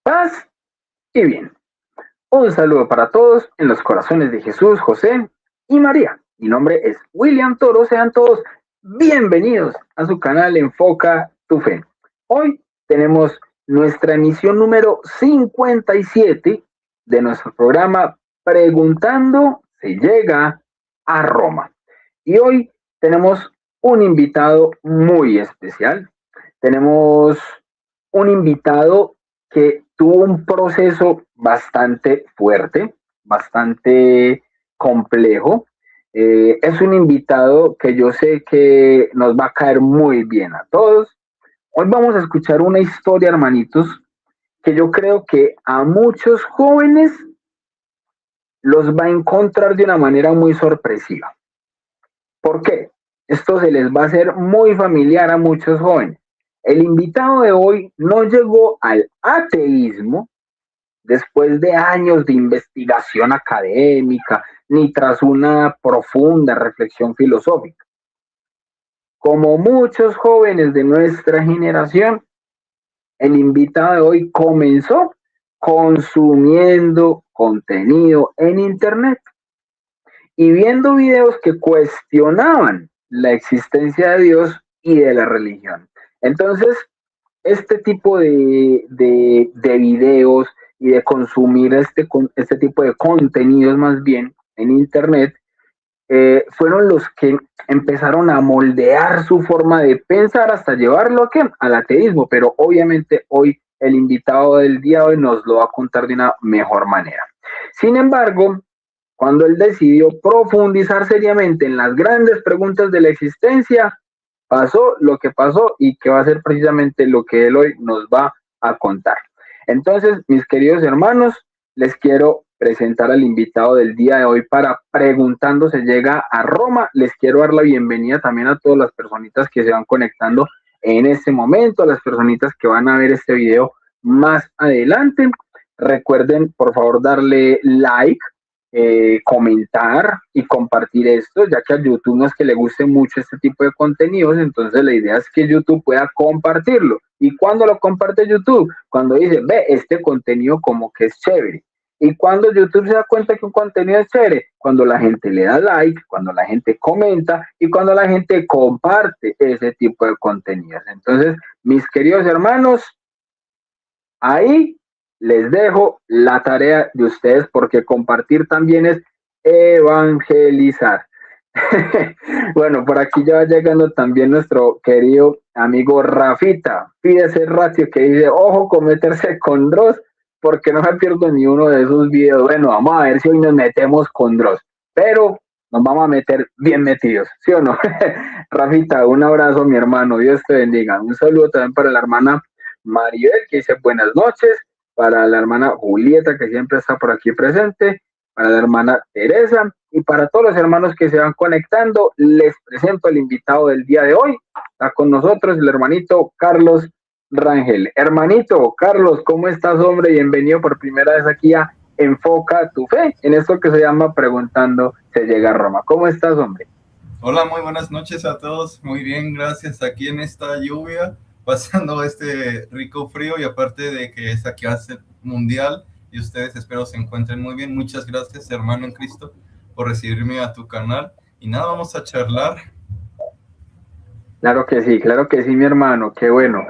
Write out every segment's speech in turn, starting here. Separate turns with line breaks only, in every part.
Paz y bien. Un saludo para todos en los corazones de Jesús, José y María. Mi nombre es William Toro. Sean todos bienvenidos a su canal Enfoca tu Fe. Hoy tenemos nuestra emisión número 57 de nuestro programa Preguntando se llega a Roma. Y hoy tenemos un invitado muy especial. Tenemos un invitado que tuvo un proceso bastante fuerte, bastante complejo. Es un invitado que yo sé que nos va a caer muy bien a todos. Hoy vamos a escuchar una historia, hermanitos, que yo creo que a muchos jóvenes los va a encontrar de una manera muy sorpresiva. ¿Por qué? Esto se les va a hacer muy familiar a muchos jóvenes. El invitado de hoy no llegó al ateísmo después de años de investigación académica, ni tras una profunda reflexión filosófica. Como muchos jóvenes de nuestra generación, el invitado de hoy comenzó consumiendo contenido en Internet y viendo videos que cuestionaban la existencia de Dios y de la religión. Entonces, este tipo de videos y de consumir este tipo de contenidos más bien en Internet, fueron los que empezaron a moldear su forma de pensar hasta llevarlo al ateísmo, pero obviamente hoy el invitado del día de hoy nos lo va a contar de una mejor manera. Sin embargo, cuando él decidió profundizar seriamente en las grandes preguntas de la existencia, pasó lo que pasó y que va a ser precisamente lo que él hoy nos va a contar. Entonces, mis queridos hermanos, les quiero presentar al invitado del día de hoy para Preguntando se llega a Roma. Les quiero dar la bienvenida también a todas las personitas que se van conectando en este momento, a las personitas que van a ver este video más adelante. Recuerden, por favor, darle like, comentar y compartir esto, ya que a YouTube no es que le guste mucho este tipo de contenidos, entonces la idea es que YouTube pueda compartirlo. ¿Y cuando lo comparte YouTube? Cuando dice, ve, este contenido como que es chévere. ¿Y cuando YouTube se da cuenta que un contenido es chévere? Cuando la gente le da like, cuando la gente comenta y cuando la gente comparte ese tipo de contenidos. Entonces, mis queridos hermanos, ahí les dejo la tarea de ustedes porque compartir también es evangelizar. Bueno, por aquí ya va llegando también nuestro querido amigo Rafita. Pídese ratio que dice, ojo con meterse con Dross porque no me pierdo ni uno de esos videos. Bueno, vamos a ver si hoy nos metemos con Dross, pero nos vamos a meter bien metidos, ¿sí o no? Rafita, un abrazo, mi hermano. Dios te bendiga. Un saludo también para la hermana Maribel, que dice buenas noches, para la hermana Julieta, que siempre está por aquí presente, para la hermana Teresa y para todos los hermanos que se van conectando. Les presento al invitado del día de hoy. Está con nosotros el hermanito Carlos Rangel. Hermanito Carlos, ¿cómo estás, hombre? Bienvenido por primera vez aquí a Enfoca tu Fe, en esto que se llama Preguntando se llega a Roma. ¿Cómo estás, hombre?
Hola, muy buenas noches a todos. Muy bien, gracias. Aquí en esta lluvia, pasando este rico frío y aparte de que es aquí hace mundial y ustedes espero se encuentren muy bien. Muchas gracias, hermano en Cristo, por recibirme a tu canal. Y nada, vamos a charlar.
Claro que sí, mi hermano, qué bueno.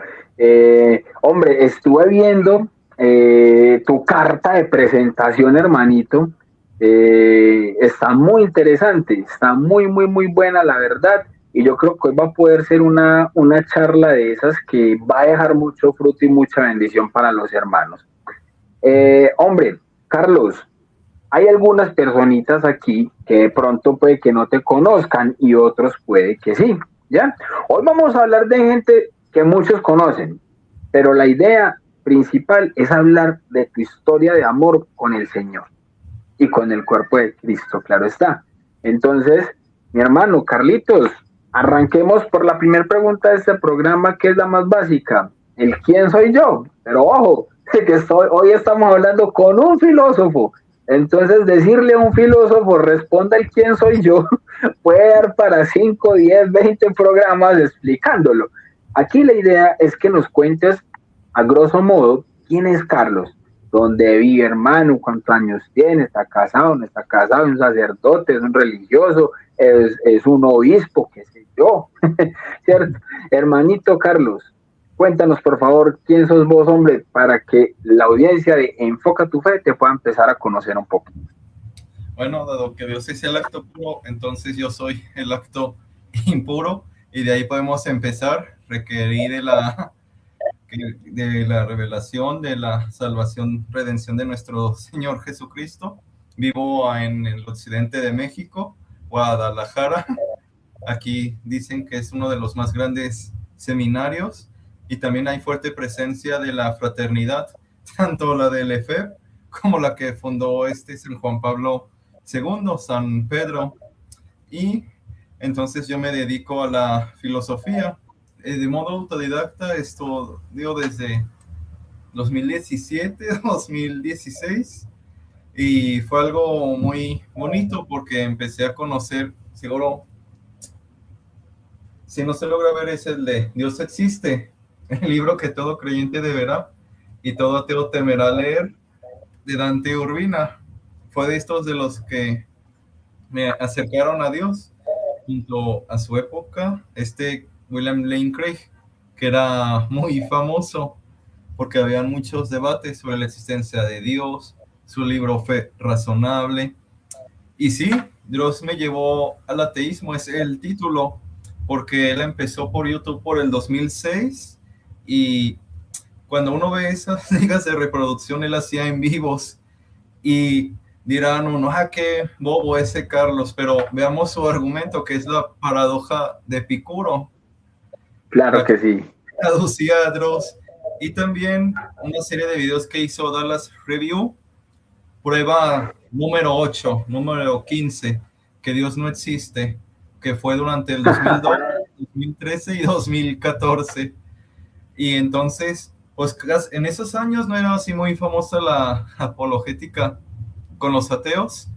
Hombre, estuve viendo tu carta de presentación, hermanito. Está muy interesante, está muy buena, la verdad. Y yo creo que hoy va a poder ser una charla de esas que va a dejar mucho fruto y mucha bendición para los hermanos. Hombre, Carlos, hay algunas personitas aquí que de pronto puede que no te conozcan y otros puede que sí, ¿ya? Hoy vamos a hablar de gente que muchos conocen, pero la idea principal es hablar de tu historia de amor con el Señor y con el cuerpo de Cristo, claro está. Entonces, mi hermano Carlitos, arranquemos por la primera pregunta de este programa, que es la más básica, el quién soy yo. Pero ojo, que hoy estamos hablando con un filósofo. Entonces, decirle a un filósofo, responda el quién soy yo, puede dar para 5, 10, 20 programas explicándolo. Aquí la idea es que nos cuentes, a grosso modo, ¿quién es Carlos? ¿Dónde vive, hermano? ¿Cuántos años tiene? ¿Está casado? ¿No está casado? ¿Es un sacerdote? ¿Es un religioso? ¿Es un obispo? ¿Qué sé yo? ¿Cierto? Hermanito Carlos, cuéntanos por favor quién sos vos, hombre, para que la audiencia de Enfoca tu Fe te pueda empezar a conocer un poco.
Bueno, dado que Dios es el acto puro, entonces yo soy el acto impuro y de ahí podemos empezar, requerir de la revelación, de la salvación, redención de nuestro Señor Jesucristo. Vivo en el occidente de México, Guadalajara. Aquí dicen que es uno de los más grandes seminarios y también hay fuerte presencia de la fraternidad, tanto la del EFEB como la que fundó San Juan Pablo II, San Pedro. Y entonces yo me dedico a la filosofía de modo autodidacta. Esto digo desde 2017, 2016, y fue algo muy bonito porque empecé a conocer, seguro, si no se logra ver, es el de Dios existe, el libro que todo creyente deberá y todo ateo temerá leer, de Dante Urbina. Fue de estos de los que me acercaron a Dios junto a su época, William Lane Craig, que era muy famoso porque había muchos debates sobre la existencia de Dios. Su libro Fe Razonable. Y sí, Dios me llevó al ateísmo, es el título, porque él empezó por YouTube por el 2006 y cuando uno ve esas ligas de reproducción, él hacía en vivos y dirán uno, qué bobo ese Carlos, pero veamos su argumento, que es la paradoja de Epicuro.
Claro que sí.
Traducía a Dross. Y también una serie de videos que hizo Dallas Review, prueba número 8, número 15, que Dios no existe, que fue durante el 2002, 2013 y 2014. Y entonces, pues en esos años no era así muy famosa la apologética con los ateos.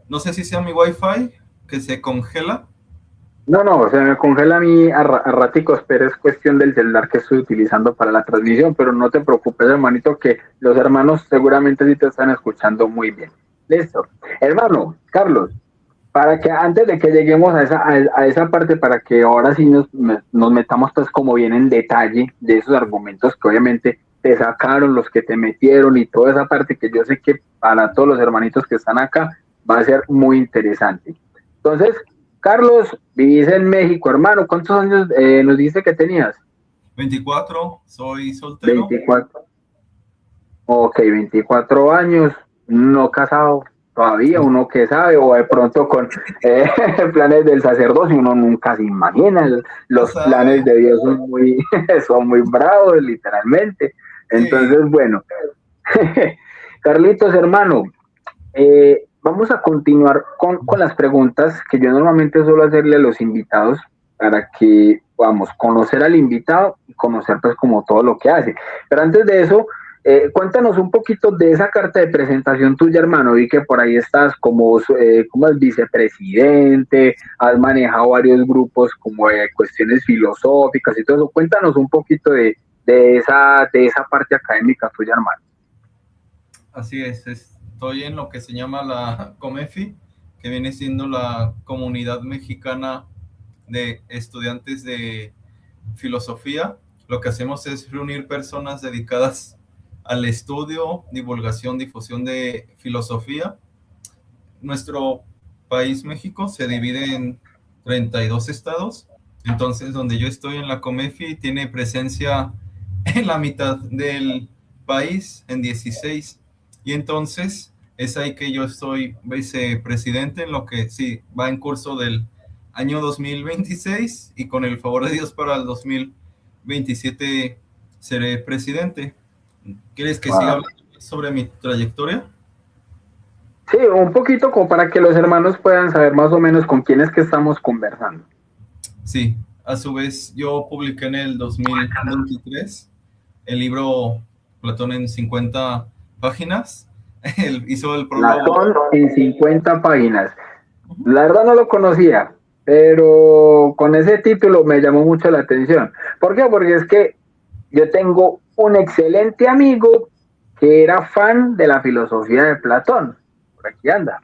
No sé si sea mi Wi-Fi que se congela.
No, se me congela a mí a raticos, pero es cuestión del celular que estoy utilizando para la transmisión, pero no te preocupes, hermanito, que los hermanos seguramente sí te están escuchando muy bien. Listo. Hermano, Carlos, para que antes de que lleguemos a esa parte, para que ahora sí nos metamos pues como bien en detalle de esos argumentos que obviamente te sacaron, los que te metieron y toda esa parte que yo sé que para todos los hermanitos que están acá va a ser muy interesante. Entonces, Carlos, vivís en México, hermano. ¿Cuántos años nos dice que tenías?
24, soy soltero.
24. Ok, 24 años, no casado todavía, uno que sabe, o de pronto con planes del sacerdocio, uno nunca se imagina. Los planes de Dios son muy bravos, literalmente. Entonces, sí. Bueno, Carlitos, hermano, vamos a continuar con las preguntas que yo normalmente suelo hacerle a los invitados para que podamos conocer al invitado y conocer pues como todo lo que hace. Pero antes de eso, cuéntanos un poquito de esa carta de presentación tuya, hermano. Vi que por ahí estás como el vicepresidente, has manejado varios grupos como cuestiones filosóficas y todo eso. Cuéntanos un poquito de esa parte académica tuya, hermano.
Así es, estoy en lo que se llama la COMEFI, que viene siendo la Comunidad Mexicana de Estudiantes de Filosofía. Lo que hacemos es reunir personas dedicadas al estudio, divulgación, difusión de filosofía. Nuestro país, México, se divide en 32 estados. Entonces, donde yo estoy en la COMEFI, tiene presencia en la mitad del país, en 16. Y entonces, es ahí que yo estoy vicepresidente, en lo que sí va en curso del año 2026, y con el favor de Dios para el 2027 seré presidente. ¿Quieres que siga hablando sobre mi trayectoria?
Sí, un poquito como para que los hermanos puedan saber más o menos con quién es que estamos conversando.
Sí, a su vez yo publiqué en el 2023 el libro Platón en 50 páginas. Él hizo el prólogo.
Platón en 50 páginas. La verdad no lo conocía, pero con ese título me llamó mucho la atención. ¿Por qué? Porque es que yo tengo un excelente amigo que era fan de la filosofía de Platón. Por aquí anda.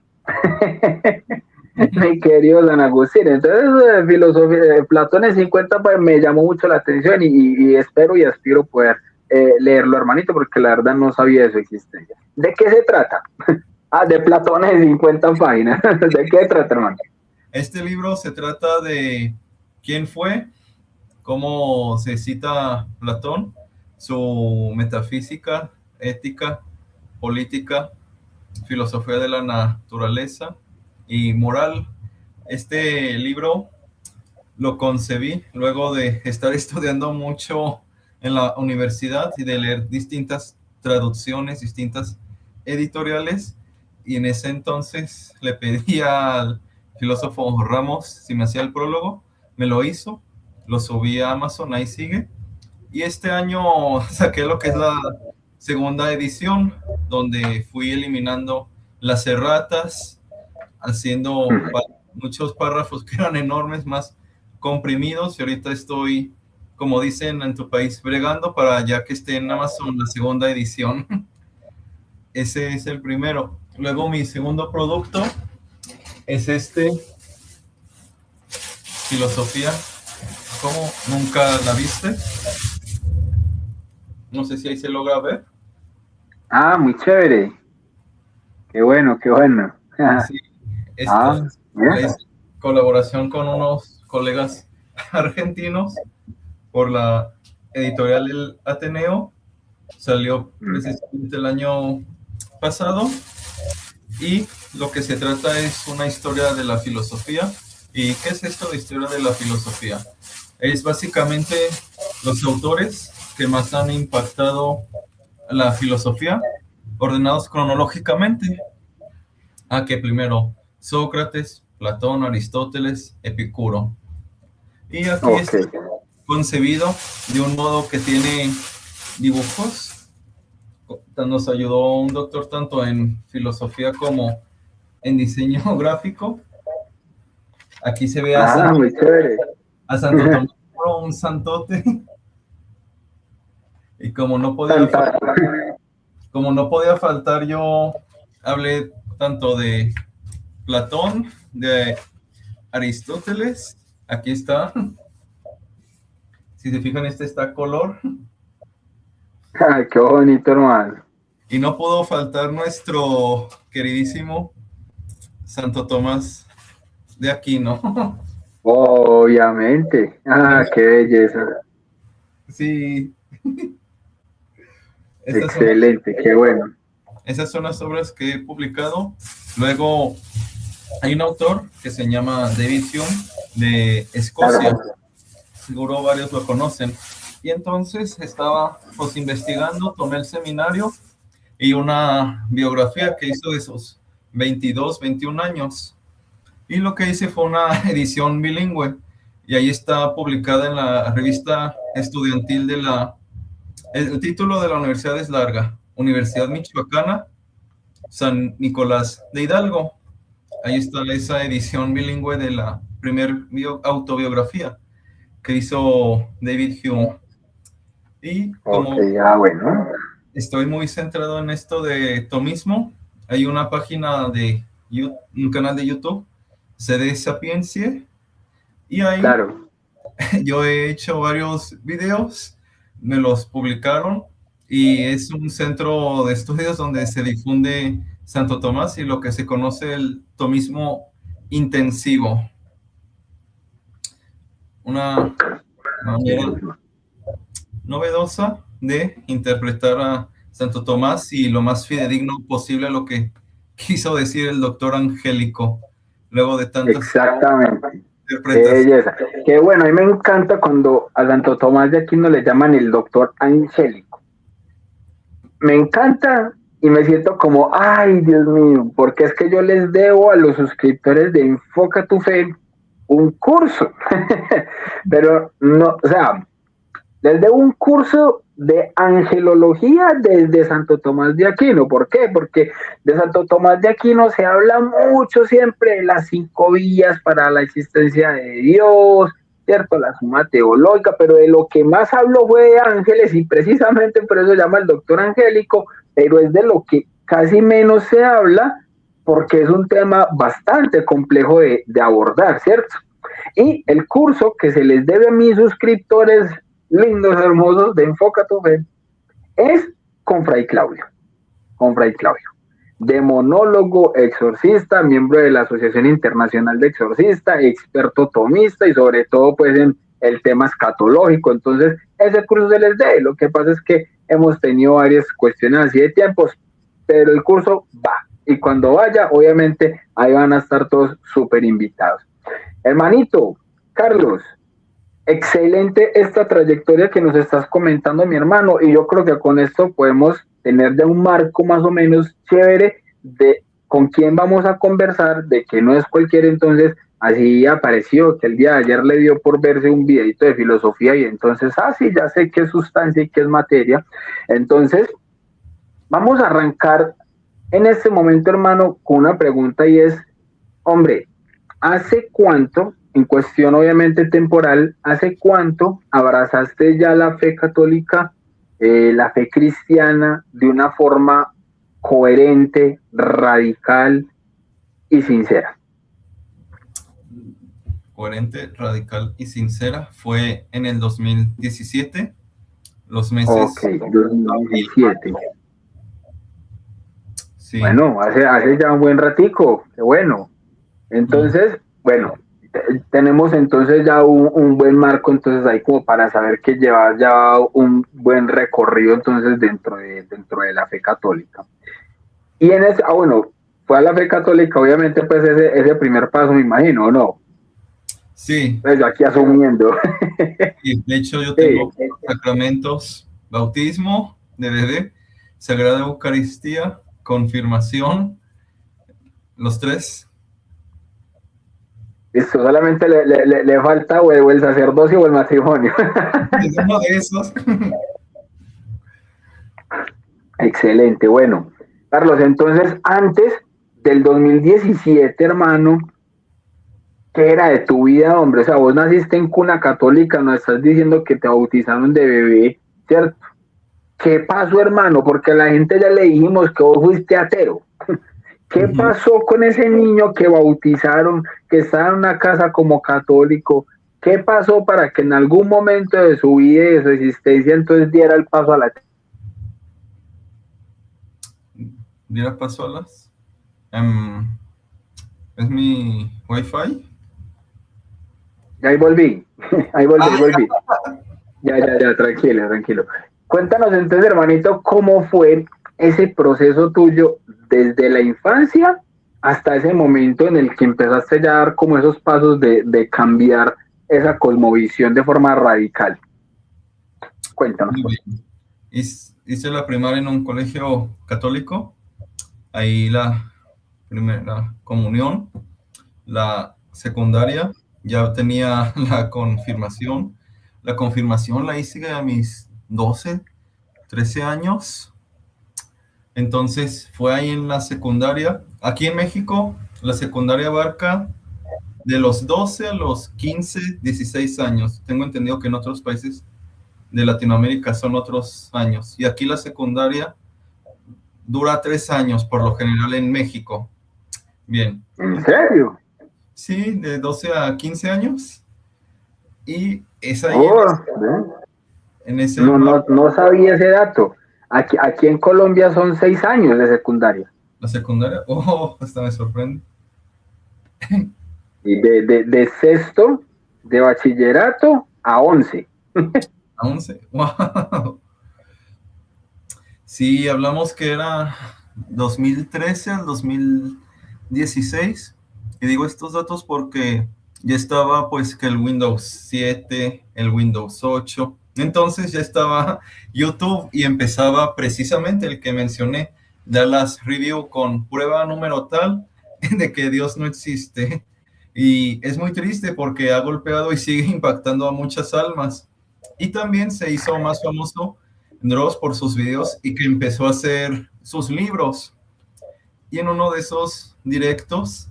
Mi querido San Agustín. Entonces, filosofía de Platón en 50 pues, me llamó mucho la atención y espero y aspiro poder leerlo, hermanito, porque la verdad no sabía de su existencia. ¿De qué se trata? De Platón en 50 páginas. ¿De qué se trata, hermano?
Este libro se trata de quién fue, cómo se cita Platón, su metafísica, ética, política, filosofía de la naturaleza y moral. Este libro lo concebí luego de estar estudiando mucho en la universidad y de leer distintas traducciones, distintas editoriales, y en ese entonces le pedí al filósofo Ramos si me hacía el prólogo, me lo hizo, lo subí a Amazon, ahí sigue, y este año saqué lo que es la segunda edición, donde fui eliminando las erratas, haciendo muchos párrafos que eran enormes, más comprimidos, y ahorita estoy, como dicen en tu país, bregando para ya que esté en Amazon la segunda edición. Ese es el primero. Luego mi segundo producto es este, Filosofía. ¿Cómo? ¿Nunca la viste? No sé si ahí se logra ver.
Muy chévere. Qué bueno, qué bueno.
Sí, esta es colaboración con unos colegas argentinos por la editorial El Ateneo. Salió precisamente el año pasado y lo que se trata es una historia de la filosofía. ¿Y qué es esto de historia de la filosofía? Es básicamente los autores que más han impactado la filosofía, ordenados cronológicamente. Que primero Sócrates, Platón, Aristóteles, Epicuro. Y aquí está concebido de un modo que tiene dibujos. Nos ayudó un doctor tanto en filosofía como en diseño gráfico. Aquí se ve a,
muy chévere.
A Santo Tomás, un santote. Y como no podía faltar, yo hablé tanto de Platón, de Aristóteles. Aquí está. Si se fijan, este está a color.
Qué bonito, hermano.
Y no pudo faltar nuestro queridísimo Santo Tomás de Aquino.
Obviamente. Qué belleza.
Sí.
Excelente, qué bueno.
Esas son las obras que he publicado. Luego hay un autor que se llama David Hume de Escocia. Claro. Seguro varios lo conocen. Y entonces estaba pues investigando, tomé el seminario y una biografía que hizo de esos 22, 21 años. Y lo que hice fue una edición bilingüe. Y ahí está publicada en la revista estudiantil de la... El título de la universidad es larga. Universidad Michoacana, San Nicolás de Hidalgo. Ahí está esa edición bilingüe de la primer autobiografía que hizo David Hume. Y como
bueno,
estoy muy centrado en esto de tomismo, hay una página de un canal de YouTube, CD Sapientia, y ahí yo he hecho varios videos, me los publicaron, y es un centro de estudios donde se difunde Santo Tomás y lo que se conoce el tomismo intensivo. Una manera novedosa de interpretar a Santo Tomás y lo más fidedigno posible a lo que quiso decir el doctor Angélico, luego de tantas
interpretaciones. Qué bueno, a mí me encanta cuando a Santo Tomás de Aquino le llaman el doctor Angélico. Me encanta y me siento como, ay, Dios mío, porque es que yo les debo a los suscriptores de Enfoca tu Fe un curso. Pero no, o sea, les debo un curso de angelología desde Santo Tomás de Aquino. ¿Por qué? Porque de Santo Tomás de Aquino se habla mucho siempre de las 5 vías para la existencia de Dios, ¿cierto? La suma teológica, pero de lo que más habló fue de ángeles y precisamente por eso se llama el doctor angélico, pero es de lo que casi menos se habla porque es un tema bastante complejo de abordar, ¿cierto? Y el curso que se les debe a mis suscriptores lindos, hermosos de Enfoca tu Fe, es con Fray Claudio, con Fray Claudio. Demonólogo, exorcista, miembro de la Asociación Internacional de Exorcistas, experto tomista y sobre todo pues en el tema escatológico. Entonces, ese curso se les dé. Lo que pasa es que hemos tenido varias cuestiones así de tiempos, pero el curso va. Y cuando vaya, obviamente, ahí van a estar todos súper invitados. Hermanito, Carlos, excelente esta trayectoria que nos estás comentando, mi hermano, y yo creo que con esto podemos tener ya un marco más o menos chévere de con quién vamos a conversar, de que no es cualquiera. Entonces, así apareció que el día de ayer le dio por verse un videito de filosofía y entonces, sí, ya sé qué es sustancia y qué es materia. Entonces, vamos a arrancar en este momento, hermano, con una pregunta y es, hombre, ¿hace cuánto, en cuestión obviamente temporal, hace cuánto abrazaste ya la fe católica, la fe cristiana, de una forma coherente, radical y sincera?
Coherente, radical y sincera fue en el 2017, los
Ok,
meses abril,
2017.
sí.
Bueno, hace ya un buen ratico, qué bueno. Entonces, bueno, tenemos entonces ya un buen marco, entonces ahí como para saber que llevas ya un buen recorrido entonces dentro de la fe católica. Y en ese, bueno, fue a la fe católica, obviamente pues ese primer paso, me imagino, ¿no?
Sí,
Pues yo aquí asumiendo.
y de hecho yo
Sí,
tengo sacramentos, bautismo de bebé, Sagrada Eucaristía, confirmación, los tres.
esto solamente le falta o el sacerdocio o el matrimonio.
Es uno de esos.
Excelente, bueno. Carlos, entonces antes del 2017, hermano, ¿qué era de tu vida, hombre? O sea, vos naciste en cuna católica, no estás diciendo que te bautizaron de bebé, ¿cierto? ¿Qué pasó, hermano? Porque a la gente ya le dijimos que vos fuiste ateo. ¿Qué pasó con ese niño que bautizaron, que estaba en una casa como católico? ¿Qué pasó para que en algún momento de su vida y de su existencia entonces diera el paso a la...
¿Diera paso a las? ¿Es mi Wi-Fi?
Ahí volví, ahí volví. Ya, tranquilo, tranquilo. Cuéntanos entonces, hermanito, cómo fue ese proceso tuyo desde la infancia hasta ese momento en el que empezaste ya a dar como esos pasos de cambiar esa cosmovisión de forma radical. Cuéntanos,
Muy
pues.
bien. Hice la primaria en un colegio católico, ahí la primera comunión, la secundaria, ya tenía la confirmación. La confirmación la hice a mis 12, 13 años. Entonces fue ahí en la secundaria. Aquí en México, la secundaria abarca de los 12 a los 15, 16 años. Tengo entendido que en otros países de Latinoamérica son otros años. Y aquí la secundaria dura 3 años, por lo general en México. Bien.
¿En serio?
Sí, de 12 a 15 años. Y es ahí
Oh,
en ese
no sabía ese dato. Aquí en Colombia son 6 años de secundaria.
la secundaria. Oh, hasta me sorprende.
Y de sexto de bachillerato a 11.
A 11. Wow. Sí, hablamos que era 2013 al 2016. Y digo estos datos porque ya estaba pues que el Windows 7, el Windows 8. Entonces ya estaba YouTube y empezaba precisamente el que mencioné, Dallas Review con prueba número tal de que Dios no existe. Y es muy triste porque ha golpeado y sigue impactando a muchas almas. Y también se hizo más famoso Dross por sus videos y que empezó a hacer sus libros. Y en uno de esos directos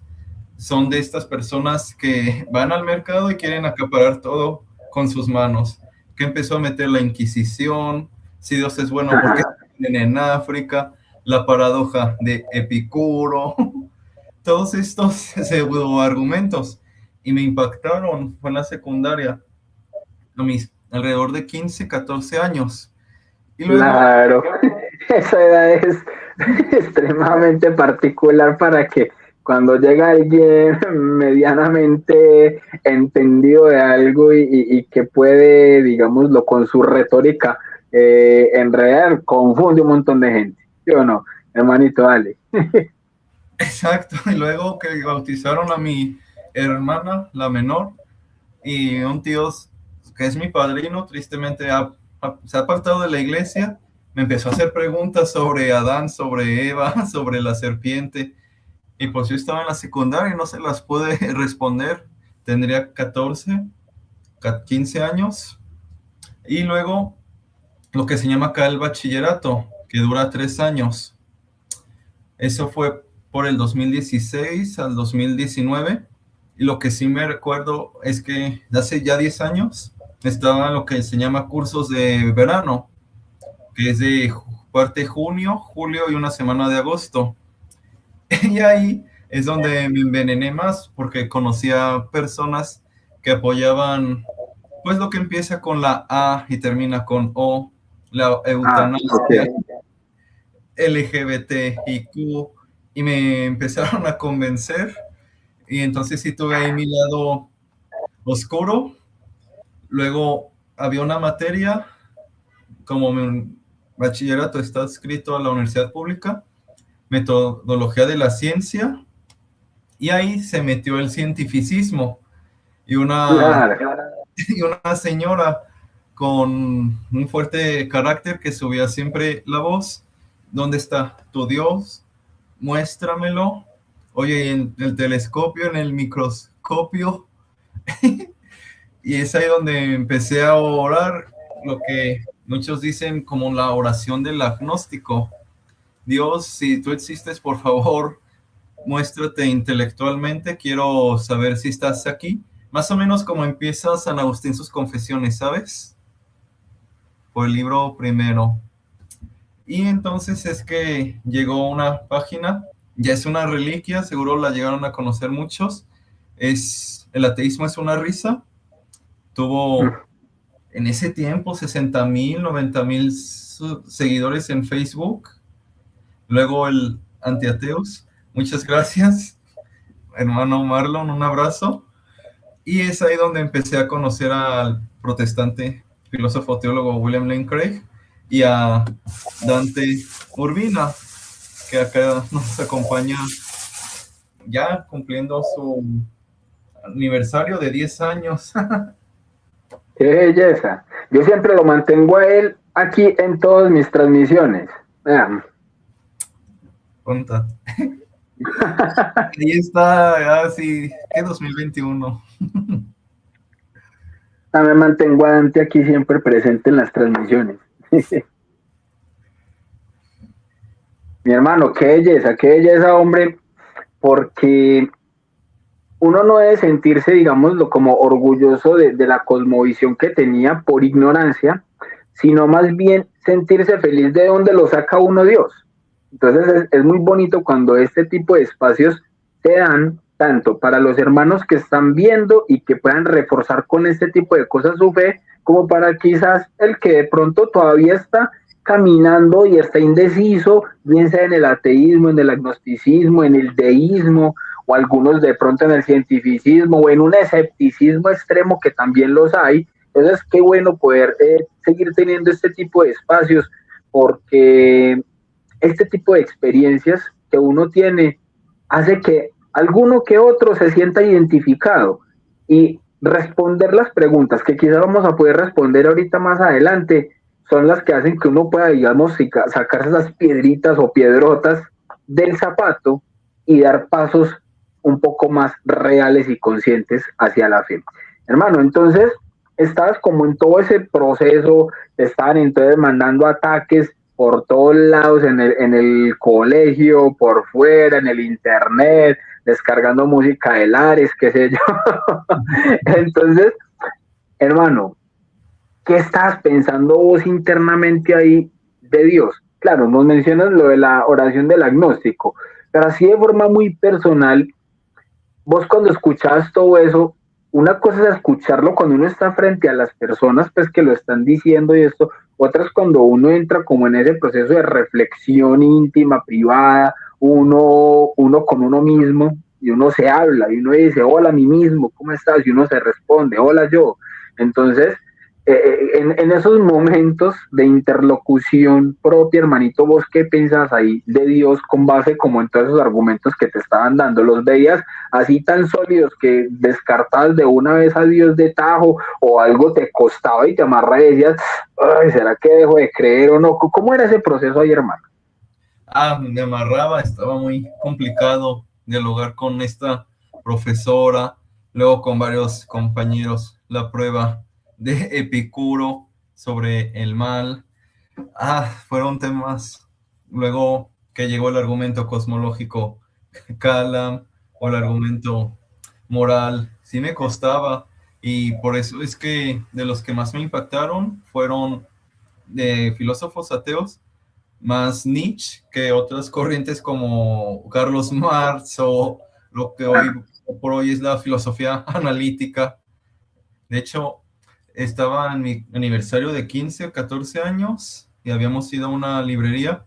son de estas personas que van al mercado y quieren acaparar todo con sus manos, que empezó a meter la Inquisición, si Dios es bueno, ¿por qué viven en África? La paradoja de Epicuro, todos estos pseudo argumentos, y me impactaron, fue en la secundaria, a mis alrededor de 15, 14 años. Y luego,
claro, esa edad es extremadamente particular para que cuando llega alguien medianamente entendido de algo y que puede, digámoslo, con su retórica, enredar, confunde un montón de gente. ¿Sí o no? Hermanito, dale.
exacto, y luego que bautizaron a mi hermana, la menor, y un tío que es mi padrino, tristemente se ha apartado de la iglesia, me empezó a hacer preguntas sobre Adán, sobre Eva, sobre la serpiente, y pues yo estaba en la secundaria y no se las pude responder, tendría 14, 15 años, y luego lo que se llama acá el bachillerato, que dura 3 años. Eso fue por el 2016 al 2019. Y lo que sí me recuerdo es que hace ya 10 años estaba en lo que se llama cursos de verano, que es de parte junio, julio y una semana de agosto. Y ahí es donde me envenené más porque conocía personas que apoyaban pues lo que empieza con la A y termina con O, la eutanasia,
Okay.
LGBTIQ, y me empezaron a convencer, y entonces sí tuve ahí mi lado oscuro. Luego había una materia, como mi bachillerato está adscrito a la universidad pública, metodología de la ciencia, y ahí se metió el cientificismo, y
Claro.
y una señora con un fuerte carácter que subía siempre la voz: ¿dónde está tu Dios? Muéstramelo. Oye, en el telescopio, en el microscopio. Y es ahí donde empecé a orar lo que muchos dicen como la oración del agnóstico. Dios, si tú existes, por favor, muéstrate intelectualmente, quiero saber si estás aquí. Más o menos como empieza San Agustín sus confesiones, ¿sabes? Por el libro primero. Y entonces es que llegó una página, ya es una reliquia, seguro la llegaron a conocer muchos, es El ateísmo es una risa. Tuvo en ese tiempo 60,000, 90,000 seguidores en Facebook. Luego el Antiateos, muchas gracias, hermano Marlon, un abrazo. Y es ahí donde empecé a conocer al protestante filósofo teólogo William Lane Craig y a Dante Urbina, que acá nos acompaña ya cumpliendo su aniversario de 10 años.
Qué belleza. Yo siempre lo mantengo a él aquí en todas mis transmisiones. Vean.
Conta. Ahí está, así, que 2021.
Me mantengo a Dante aquí siempre presente en las transmisiones. Mi hermano, qué belleza, hombre, porque uno no debe sentirse, digámoslo, como orgulloso de la cosmovisión que tenía por ignorancia, sino más bien sentirse feliz de donde lo saca uno Dios. Entonces es muy bonito cuando este tipo de espacios se dan tanto para los hermanos que están viendo y que puedan reforzar con este tipo de cosas su fe, como para quizás el que de pronto todavía está caminando y está indeciso, bien sea en el ateísmo, en el agnosticismo, en el deísmo, o algunos de pronto en el cientificismo o en un escepticismo extremo que también los hay. Entonces, qué bueno poder seguir teniendo este tipo de espacios, porque este tipo de experiencias que uno tiene hace que alguno que otro se sienta identificado y responder las preguntas que quizás vamos a poder responder ahorita más adelante son las que hacen que uno pueda, digamos, sacarse esas piedritas o piedrotas del zapato y dar pasos un poco más reales y conscientes hacia la fe. Hermano, entonces, estabas como en todo ese proceso, te estaban entonces mandando ataques por todos lados, en el colegio, por fuera, en el internet, descargando música de Lares, qué sé yo. Entonces, hermano, ¿qué estás pensando vos internamente ahí de Dios? Claro, nos mencionas lo de la oración del agnóstico, pero así de forma muy personal, vos cuando escuchás todo eso, una cosa es escucharlo cuando uno está frente a las personas pues que lo están diciendo y esto, otra es cuando uno entra como en ese proceso de reflexión íntima, privada, uno con uno mismo y uno se habla y uno dice, hola a mí mismo, ¿cómo estás? Y uno se responde, hola yo. Entonces, en esos momentos de interlocución propia, hermanito, ¿vos qué pensás ahí de Dios con base como en todos esos argumentos que te estaban dando? ¿Los veías así tan sólidos que descartabas de una vez a Dios de tajo o algo te costaba y te amarra y decías, ay, ¿será que dejo de creer o no? ¿Cómo era ese proceso ahí, hermano?
Me amarraba, estaba muy complicado dialogar con esta profesora, luego con varios compañeros, la prueba de Epicuro sobre el mal. Fueron temas, luego que llegó el argumento cosmológico Calam o el argumento moral, sí me costaba y por eso es que de los que más me impactaron fueron de filósofos ateos, más Nietzsche que otras corrientes como Carlos Marx o lo que hoy por hoy es la filosofía analítica. De hecho, estaba en mi aniversario de 15 o 14 años y habíamos ido a una librería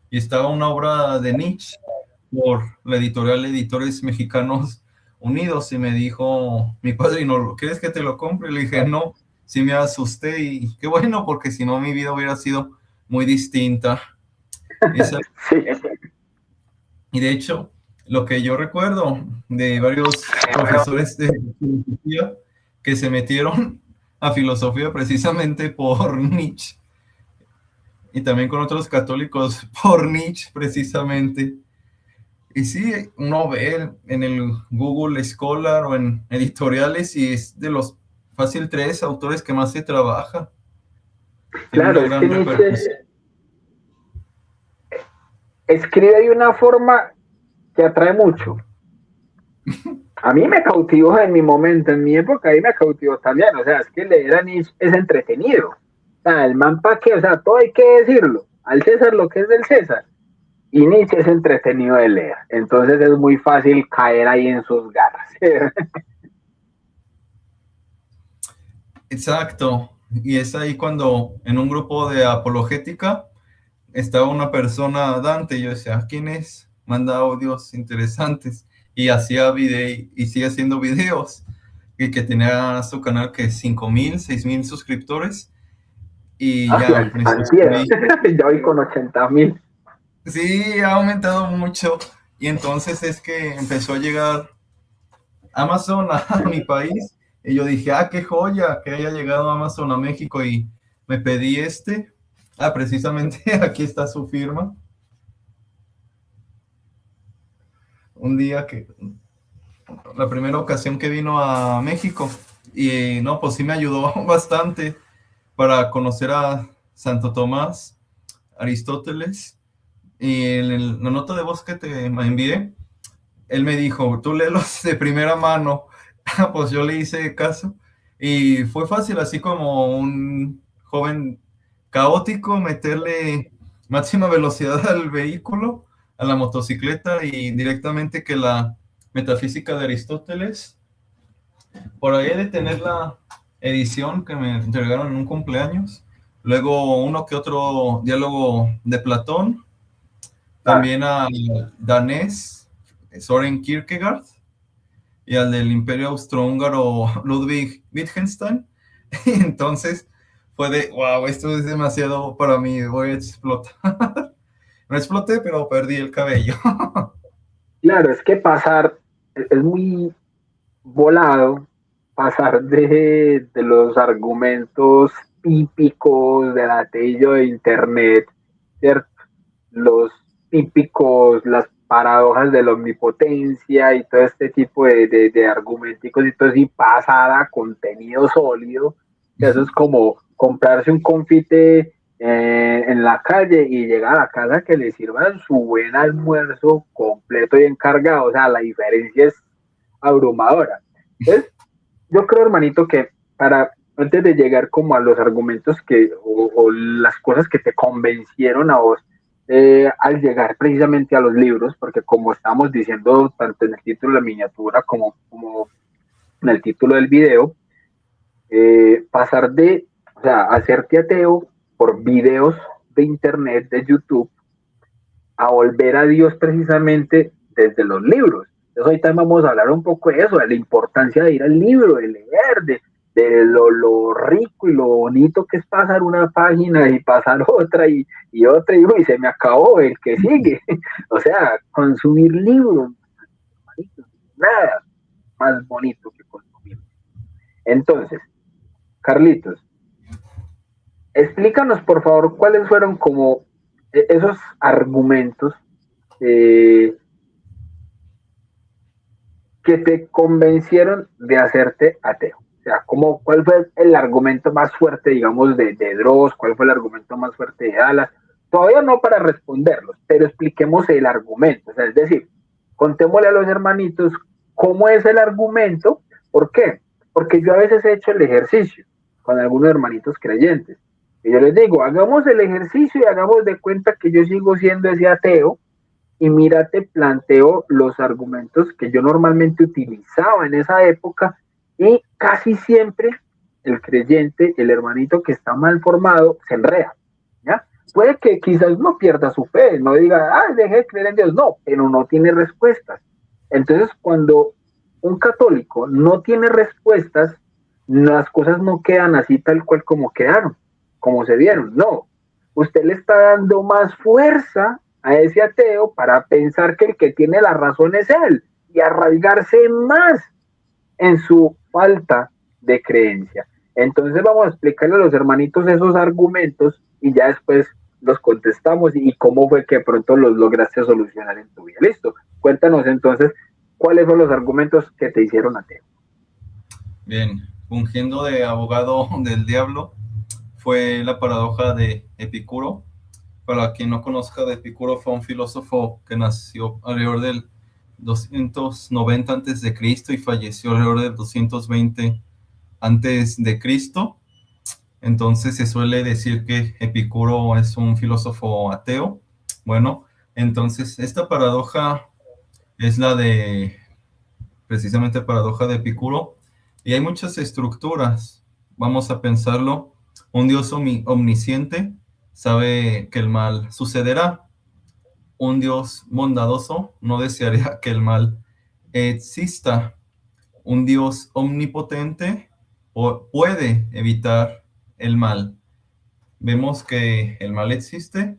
y estaba una obra de Nietzsche por la editorial Editores Mexicanos Unidos y me dijo mi padrino, ¿quieres que te lo compre? Y le dije, no, sí me asusté y qué bueno porque si no mi vida hubiera sido muy distinta. Esa,
Sí.
y de hecho, lo que yo recuerdo de varios profesores de filosofía que se metieron a filosofía precisamente por Nietzsche y también con otros católicos por Nietzsche precisamente. Y sí, uno ve en el Google Scholar o en editoriales y es de los fácil 3 autores que más se trabaja. Tiene
Claro,
una
es que
gran
Nietzsche
repercusión.
escribe de una forma que atrae mucho. A mí me cautivó en mi momento, en mi época, ahí me cautivó también. O sea, es que leer a Nietzsche es entretenido. O sea, el man pa' qué, o sea, todo hay que decirlo. Al César lo que es del César. Y Nietzsche es entretenido de leer. Entonces es muy fácil caer ahí en sus garras.
Exacto. Y es ahí cuando en un grupo de apologética estaba una persona, Dante, y yo decía, ¿quién es? Manda audios interesantes. Y hacía video y sigue haciendo videos. Y que tenía su canal que 5,000, 6,000 suscriptores. Y
Ay,
ya me
antier.
suscribí.
Ya voy con 80,000.
Sí, ha aumentado mucho. Y entonces es que empezó a llegar Amazon a mi país. Y yo dije, qué joya que haya llegado Amazon a México. Y me pedí este. Precisamente aquí está su firma. Un día que, la primera ocasión que vino a México. Y no, pues sí me ayudó bastante para conocer a Santo Tomás, Aristóteles. Y en la nota de voz que te envié, él me dijo, tú léelos de primera mano. Pues yo le hice caso y fue fácil, así como un joven caótico, meterle máxima velocidad al vehículo, a la motocicleta y directamente que la metafísica de Aristóteles, por ahí he de tener la edición que me entregaron en un cumpleaños, luego uno que otro diálogo de Platón,
Ah,
también al danés Soren Kierkegaard y al del Imperio Austrohúngaro Ludwig Wittgenstein. Entonces fue de, wow, esto es demasiado para mí, voy a explotar. No exploté, pero perdí el cabello.
claro, es que pasar es muy volado, pasar de los argumentos típicos del ateillo de Internet, ¿cierto? Los típicos, las paradojas de la omnipotencia y todo este tipo de argumenticos y todo eso, y pasar a contenido sólido, que eso es como comprarse un confite en la calle y llega a la casa que le sirvan su buen almuerzo completo y encargado. O sea, la diferencia es abrumadora. Entonces, yo creo, hermanito, que antes de llegar como a los argumentos o las cosas que te convencieron a vos, al llegar precisamente a los libros, porque como estamos diciendo tanto en el título de la miniatura como en el título del video, pasar de, o sea, hacerte ateo por videos de internet, de YouTube, a volver a Dios precisamente desde los libros. Entonces ahorita vamos a hablar un poco de eso, de la importancia de ir al libro, de leer, de lo rico y lo bonito que es pasar una página y pasar otra y otra, y se me acabó el que sigue. O sea, consumir libros, nada más bonito que consumir. Entonces, Carlitos, explícanos por favor cuáles fueron como esos argumentos que te convencieron de hacerte ateo. O sea, ¿cuál fue el argumento más fuerte, digamos, de Dross? ¿Cuál fue el argumento más fuerte de Dallas? Todavía no para responderlos, pero expliquemos el argumento. O sea, es decir, contémosle a los hermanitos cómo es el argumento. ¿Por qué? Porque yo a veces he hecho el ejercicio con algunos hermanitos creyentes. Y yo les digo, hagamos el ejercicio y hagamos de cuenta que yo sigo siendo ese ateo. Y mira, te planteo los argumentos que yo normalmente utilizaba en esa época y casi siempre el creyente, el hermanito que está mal formado, se enreda, ¿ya? Puede que quizás no pierda su fe, no diga, deje de creer en Dios, no, pero no tiene respuestas. Entonces, cuando un católico no tiene respuestas, las cosas no quedan así tal cual como quedaron, como se vieron, no. Usted le está dando más fuerza a ese ateo para pensar que el que tiene la razón es él y arraigarse más en su falta de creencia. Entonces vamos a explicarle a los hermanitos esos argumentos y ya después los contestamos y cómo fue que pronto los lograste solucionar en tu vida. Listo. Cuéntanos entonces cuáles fueron los argumentos que te hicieron ateo.
Bien, fungiendo de abogado del diablo fue la paradoja de Epicuro. Para quien no conozca, de Epicuro fue un filósofo que nació alrededor del 290 antes de Cristo y falleció alrededor del 220 antes de Cristo. Entonces se suele decir que Epicuro es un filósofo ateo. Bueno, entonces esta paradoja es la de precisamente paradoja de Epicuro y hay muchas estructuras. Vamos a pensarlo. Un Dios omnisciente sabe que el mal sucederá. Un Dios bondadoso no desearía que el mal exista. Un Dios omnipotente puede evitar el mal. Vemos que el mal existe,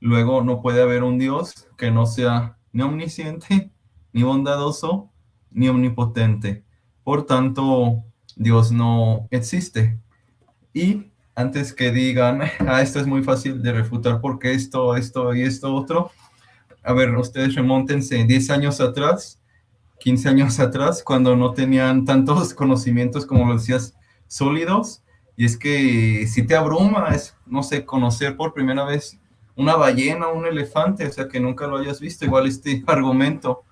luego no puede haber un Dios que no sea ni omnisciente, ni bondadoso, ni omnipotente. Por tanto, Dios no existe. Y antes que digan, esto es muy fácil de refutar porque esto y esto otro, a ver, ustedes remóntense 10 años atrás, 15 años atrás, cuando no tenían tantos conocimientos, como lo decías, sólidos, y es que si te abruma, es, no sé, conocer por primera vez una ballena, un elefante, o sea, que nunca lo hayas visto, igual este argumento.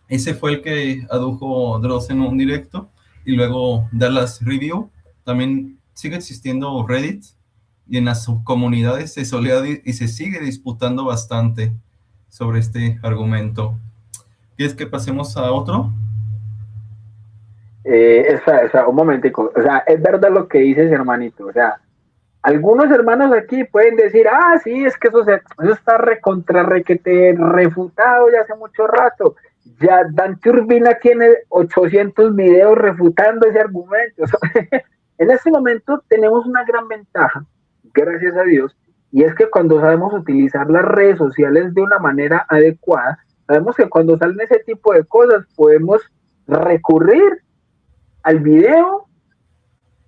Ese fue el que adujo Dross en un directo, y luego Dallas Review. También sigue existiendo Reddit, y en las subcomunidades se solía y se sigue disputando bastante sobre este argumento. ¿Quieres que pasemos a otro?
Un momentico, o sea, es verdad lo que dices, hermanito, o sea, algunos hermanos aquí pueden decir, sí, es que eso está requete refutado ya hace mucho rato. Ya Dan Turbina tiene 800 videos refutando ese argumento. En este momento tenemos una gran ventaja, gracias a Dios, y es que cuando sabemos utilizar las redes sociales de una manera adecuada, sabemos que cuando salen ese tipo de cosas podemos recurrir al video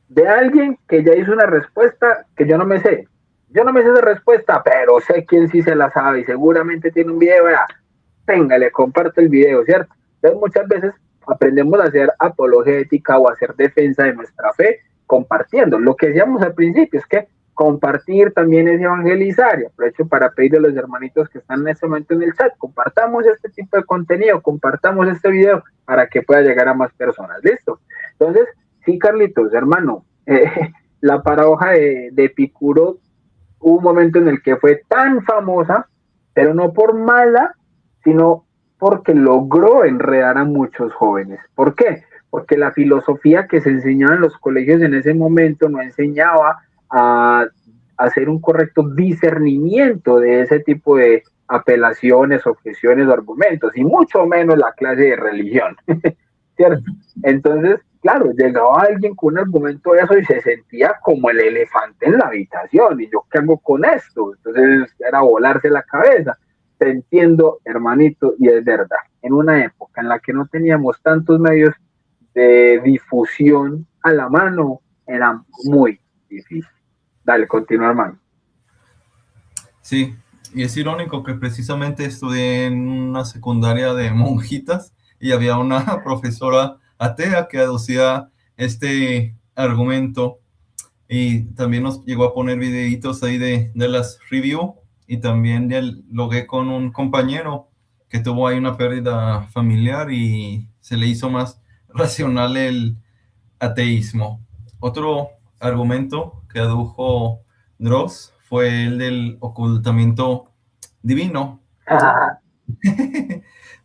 de alguien que ya hizo una respuesta que yo no me sé. Yo no me sé esa respuesta, pero sé quién sí se la sabe y seguramente tiene un video. Venga, le comparto el video, ¿cierto? Entonces muchas veces aprendemos a hacer apologética o a hacer defensa de nuestra fe compartiendo. Lo que decíamos al principio es que compartir también es evangelizar. Y aprovecho para pedirle a los hermanitos que están en este momento en el chat, compartamos este tipo de contenido, compartamos este video para que pueda llegar a más personas. ¿Listo? Entonces, sí, Carlitos, hermano, la paradoja de Epicuro, hubo un momento en el que fue tan famosa, pero no por mala, sino porque logró enredar a muchos jóvenes. ¿Por qué? Porque la filosofía que se enseñaba en los colegios en ese momento no enseñaba a hacer un correcto discernimiento de ese tipo de apelaciones, objeciones o argumentos, y mucho menos la clase de religión, ¿cierto? Entonces, claro, llegaba alguien con un argumento de eso y se sentía como el elefante en la habitación, y yo, ¿qué hago con esto? Entonces era volarse la cabeza. Te entiendo, hermanito, y es verdad, en una época en la que no teníamos tantos medios de difusión a la mano, era muy difícil. Dale, continúa, hermano.
Sí, y es irónico que precisamente estudié en una secundaria de monjitas y había una profesora atea que aducía este argumento y también nos llegó a poner videitos ahí de las review, y también dialogué con un compañero que tuvo ahí una pérdida familiar y se le hizo más racional el ateísmo. Otro argumento que adujo Dross fue el del ocultamiento divino.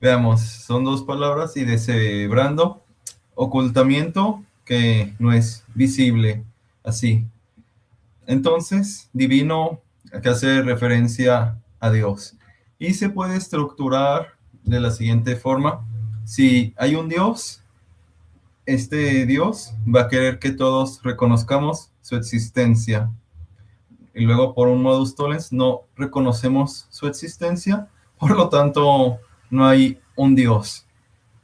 Veamos, son dos palabras y deshebrando, ocultamiento que no es visible, así. Entonces, divino, que hace referencia a Dios. Y se puede estructurar de la siguiente forma. Si hay un Dios, este Dios va a querer que todos reconozcamos su existencia. Y luego, por un modus tollens, no reconocemos su existencia, por lo tanto, no hay un Dios.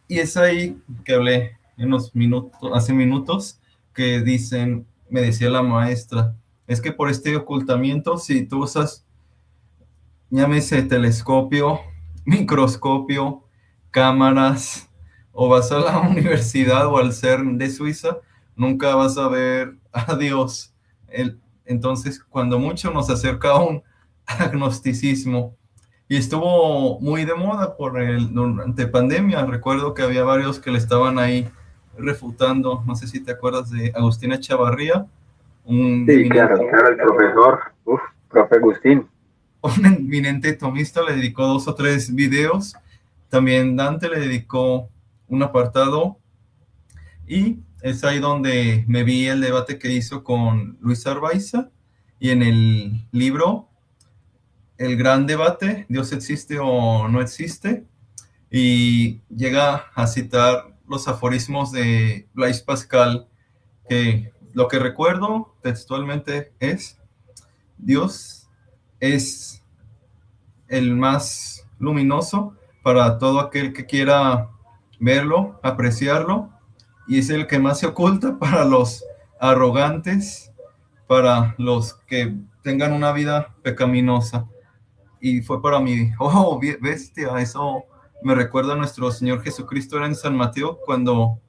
Y es ahí que hablé unos minutos, hace minutos, que dicen, me decía la maestra, es que por este ocultamiento, si tú usas, llámese telescopio, microscopio, cámaras, o vas a la universidad o al CERN de Suiza, nunca vas a ver a Dios. Entonces, cuando mucho nos acerca a un agnosticismo, y estuvo muy de moda durante pandemia. Recuerdo que había varios que le estaban ahí refutando. No sé si te acuerdas de Agustín Echavarría.
Sí, claro, el profesor, profe Agustín.
Un eminente tomista, le dedicó 2 o 3 videos. También Dante le dedicó un apartado. Y es ahí donde me vi el debate que hizo con Luis Arbaiza. Y en el libro El Gran Debate, ¿Dios existe o no existe? Y llega a citar los aforismos de Blaise Pascal, que lo que recuerdo textualmente es: Dios es el más luminoso para todo aquel que quiera verlo, apreciarlo, y es el que más se oculta para los arrogantes, para los que tengan una vida pecaminosa. Y fue para mí, oh, bestia, eso me recuerda a nuestro Señor Jesucristo. Era en San Mateo cuando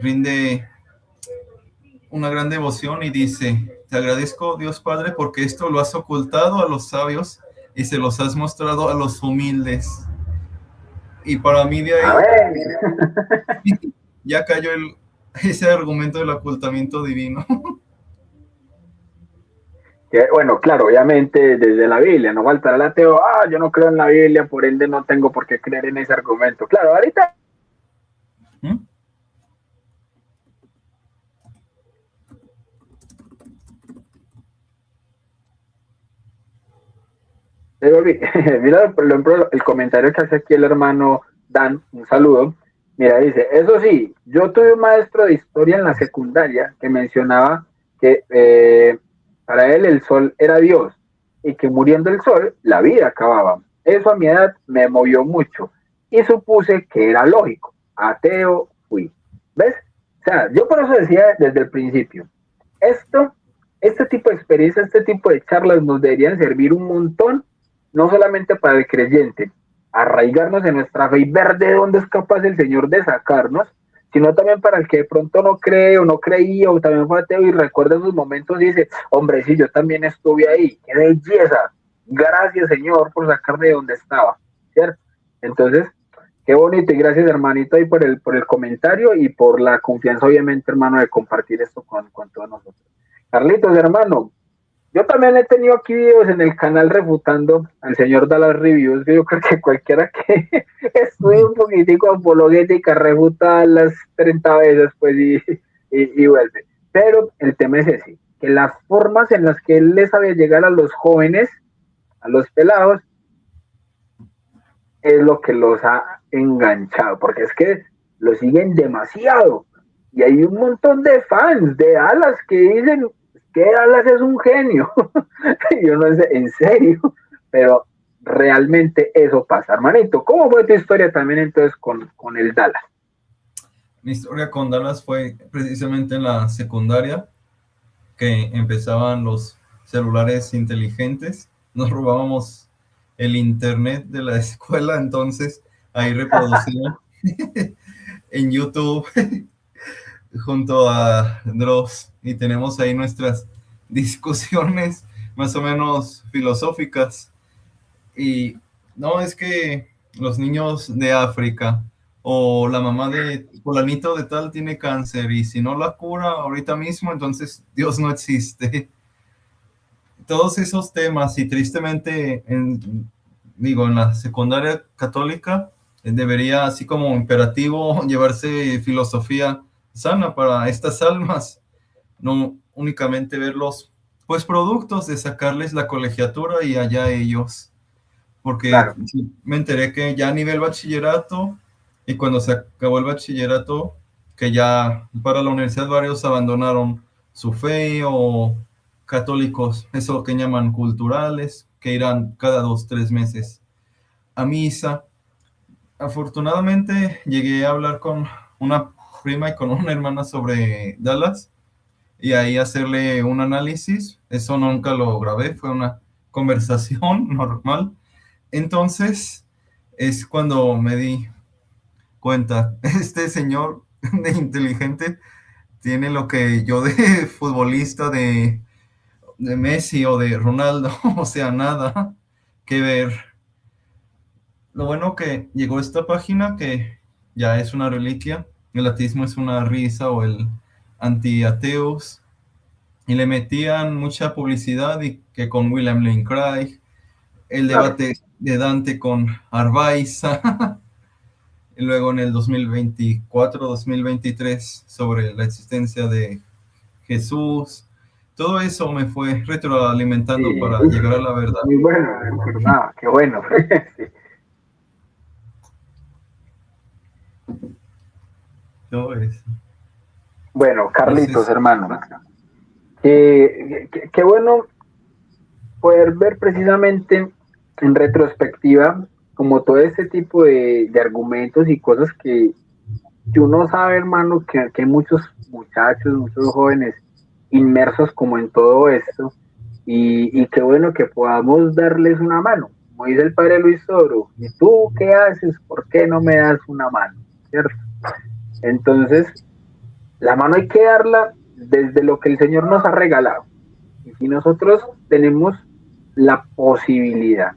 rinde una gran devoción y dice: te agradezco, Dios Padre, porque esto lo has ocultado a los sabios y se los has mostrado a los humildes. Y para mí de ahí ya cayó ese argumento del ocultamiento divino.
Bueno, claro, obviamente desde la Biblia, no faltará el ateo, yo no creo en la Biblia, por ende no tengo por qué creer en ese argumento. Claro, ahorita... Mira, por ejemplo, el comentario que hace aquí el hermano Dan, un saludo. Mira, dice, eso sí, yo tuve un maestro de historia en la secundaria que mencionaba que para él el sol era Dios y que muriendo el sol, la vida acababa. Eso a mi edad me movió mucho y supuse que era lógico. Ateo fui. ¿Ves? O sea, yo por eso decía desde el principio, este tipo de experiencias, este tipo de charlas nos deberían servir un montón, no solamente para el creyente, arraigarnos en nuestra fe y ver de dónde es capaz el Señor de sacarnos, sino también para el que de pronto no cree o no creía o también fue ateo y recuerda esos momentos y dice, hombre, sí, yo también estuve ahí, qué belleza, gracias Señor por sacarme de donde estaba, ¿cierto? Entonces, qué bonito y gracias hermanito ahí por el comentario y por la confianza obviamente hermano de compartir esto con todos nosotros. Carlitos, hermano, yo también he tenido aquí videos en el canal refutando al señor Dallas Reviews, que yo creo que cualquiera que estudie un poquitico apologética refuta las 30 veces pues y vuelve. Pero el tema es ese, que las formas en las que él le sabe llegar a los jóvenes, a los pelados, es lo que los ha enganchado, porque es que lo siguen demasiado. Y hay un montón de fans de Dallas que dicen que Dallas es un genio. Yo no sé, en serio, pero realmente eso pasa. Hermanito, ¿cómo fue tu historia también entonces con el Dallas?
Mi historia con Dallas fue precisamente en la secundaria, que empezaban los celulares inteligentes. Nos robábamos el internet de la escuela, entonces ahí reproducía en YouTube junto a Dross y tenemos ahí nuestras discusiones más o menos filosóficas. Y no, es que los niños de África o la mamá de fulanito de tal tiene cáncer y si no la cura ahorita mismo, entonces Dios no existe. Todos esos temas y tristemente, en la secundaria católica debería, así como imperativo, llevarse filosofía sana para estas almas, no únicamente ver los pues productos de sacarles la colegiatura y allá ellos, porque
Claro.
me enteré que ya a nivel bachillerato y cuando se acabó el bachillerato, que ya para la universidad varios abandonaron su fe o católicos, eso que llaman culturales, que irán cada 2, 3 meses a misa. Afortunadamente llegué a hablar con una prima y con una hermana sobre Dallas y ahí hacerle un análisis. Eso nunca lo grabé, fue una conversación normal. Entonces es cuando me di cuenta, este señor de inteligente tiene lo que yo de futbolista de Messi o de Ronaldo, o sea, nada que ver. Lo bueno que llegó esta página que ya es una reliquia, el ateísmo es una risa o el anti-ateos, y le metían mucha publicidad y que con William Lane Craig, el
Claro.
debate de Dante con Arbaiza, y luego en el 2024-2023 sobre la existencia de Jesús. Todo eso me fue retroalimentando
Sí,
para
uf,
llegar a la verdad.
muy bueno, hermano, qué bueno. Sí.
Todo eso.
Bueno, Carlitos,
Entonces,
hermano, qué bueno poder ver precisamente en retrospectiva como todo este tipo de argumentos y cosas que uno sabe, hermano, que hay muchos muchachos, muchos jóvenes inmersos como en todo esto y qué bueno que podamos darles una mano. Como dice el padre Luis Toro, ¿y tú qué haces? ¿Por qué no me das una mano? ¿Cierto? Entonces, la mano hay que darla desde lo que el Señor nos ha regalado. Y si nosotros tenemos la posibilidad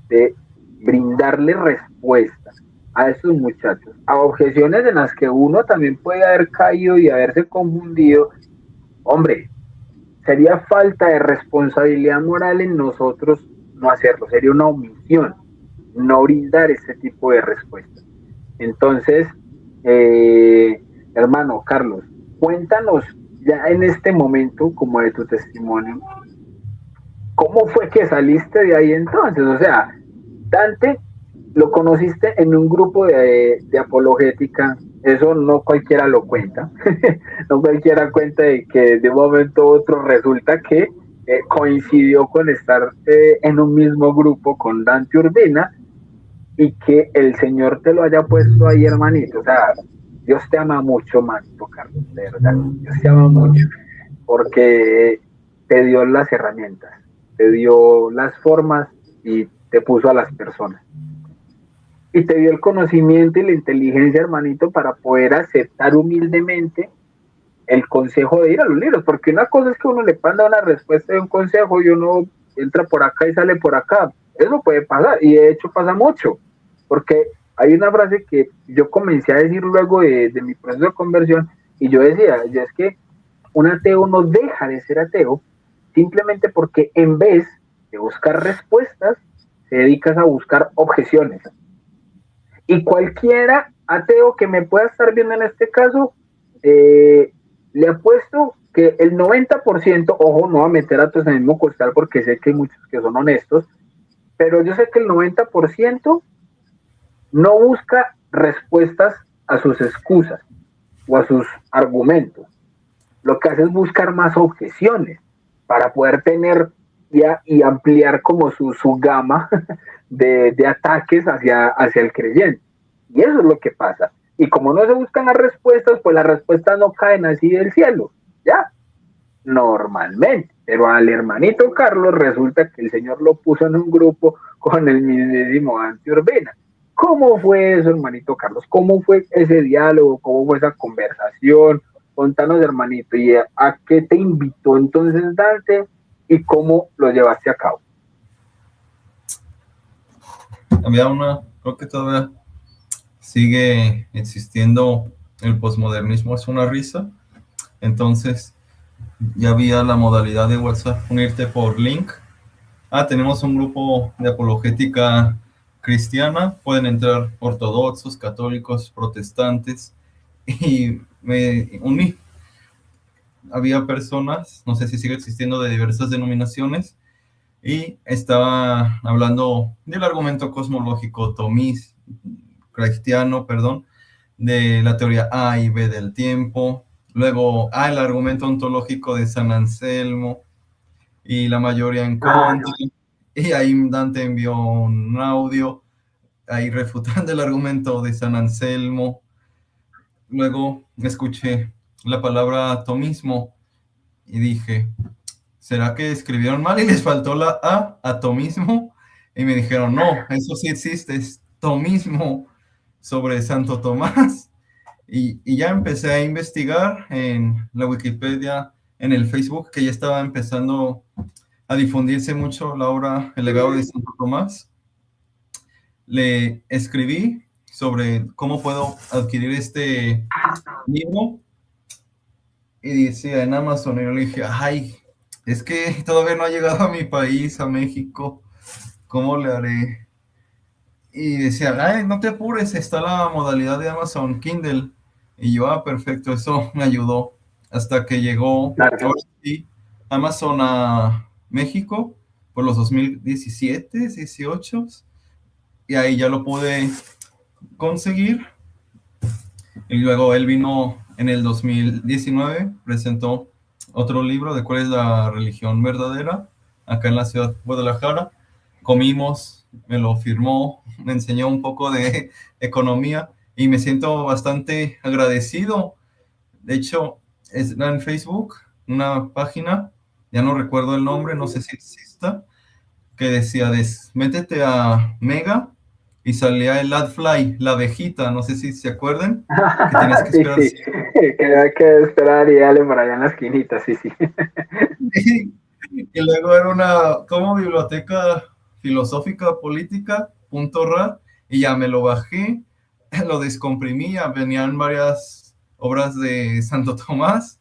de brindarle respuesta a esos muchachos, a objeciones en las que uno también puede haber caído y haberse confundido, hombre, sería falta de responsabilidad moral en nosotros no hacerlo, sería una omisión no brindar este tipo de respuestas. Entonces, hermano Carlos, cuéntanos ya en este momento, como de tu testimonio, ¿cómo fue que saliste de ahí entonces? O sea, Dante lo conociste en un grupo de apologética, eso no cualquiera lo cuenta, no cualquiera cuenta de que de un momento a otro resulta que coincidió con estar en un mismo grupo con Dante Urbina y que el Señor te lo haya puesto ahí, hermanito. O sea, Dios te ama mucho, manito Carlos, de verdad. Dios te ama mucho porque te dio las herramientas, te dio las formas y te puso a las personas. y te dio el conocimiento y la inteligencia, hermanito, para poder aceptar humildemente el consejo de ir a los libros, porque una cosa es que uno le manda una respuesta de un consejo y uno entra por acá y sale por acá. Eso puede pasar, y de hecho pasa mucho, porque hay una frase que yo comencé a decir luego de mi proceso de conversión, y yo decía, ya es que un ateo no deja de ser ateo simplemente porque en vez de buscar respuestas, se dedicas a buscar objeciones. Y cualquiera ateo que me pueda estar viendo en este caso, le apuesto que el 90%, ojo, no va a meter a todos en el mismo costal porque sé que hay muchos que son honestos, pero yo sé que el 90% no busca respuestas a sus excusas o a sus argumentos. Lo que hace es buscar más objeciones para poder tener y ampliar como su gama de ataques hacia el creyente. Y eso es lo que pasa. Y como no se buscan las respuestas, pues las respuestas no caen así del cielo, ¿ya? Normalmente. Pero al hermanito Carlos resulta que el Señor lo puso en un grupo con el mismísimo Dante Urbina. ¿Cómo fue eso, hermanito Carlos? ¿Cómo fue ese diálogo? ¿Cómo fue esa conversación? Contanos, hermanito, ¿y a qué te invitó entonces Dante y cómo lo llevaste a cabo?
Creo que todavía sigue existiendo el posmodernismo, es una risa. Entonces, ya había la modalidad de WhatsApp, unirte por link. Tenemos un grupo de apologética cristiana, pueden entrar ortodoxos, católicos, protestantes, y me uní. Había personas, no sé si sigue existiendo, de diversas denominaciones, y estaba hablando del argumento cosmológico cristiano, perdón, de la teoría A y B del tiempo, luego el argumento ontológico de San Anselmo, y la mayoría en contra, y ahí Dante envió un audio ahí refutando el argumento de San Anselmo. Luego escuché la palabra atomismo y dije, ¿será que escribieron mal y les faltó la A, atomismo? Y me dijeron, no, eso sí existe, es tomismo sobre Santo Tomás. Y ya empecé a investigar en la Wikipedia, en el Facebook, que ya estaba empezando a difundirse mucho la obra, el legado de Santo Tomás. Le escribí sobre cómo puedo adquirir este libro y decía en Amazon, y yo le dije, ay, es que todavía no ha llegado a mi país, a México, ¿cómo le haré? Y decía, ay, no te apures, está la modalidad de Amazon Kindle. Y yo, perfecto, eso me ayudó hasta que llegó ahora sí, Amazon a México por los 2017, 18, y ahí ya lo pude conseguir. Y luego él vino en el 2019, presentó otro libro de cuál es la religión verdadera, acá en la ciudad de Guadalajara. Comimos, me lo firmó, me enseñó un poco de economía y me siento bastante agradecido. De hecho, está en Facebook una página, ya no recuerdo el nombre, no sé si exista, que decía, métete a Mega, y salía el AdFly, la abejita, no sé si se acuerdan, que tienes que
Sí,
esperar.
sí, que hay que esperar y darle por allá en la esquinita, sí, sí.
Y luego era una, como biblioteca filosófica política, .rat, y ya me lo bajé, lo descomprimí, ya venían varias obras de Santo Tomás,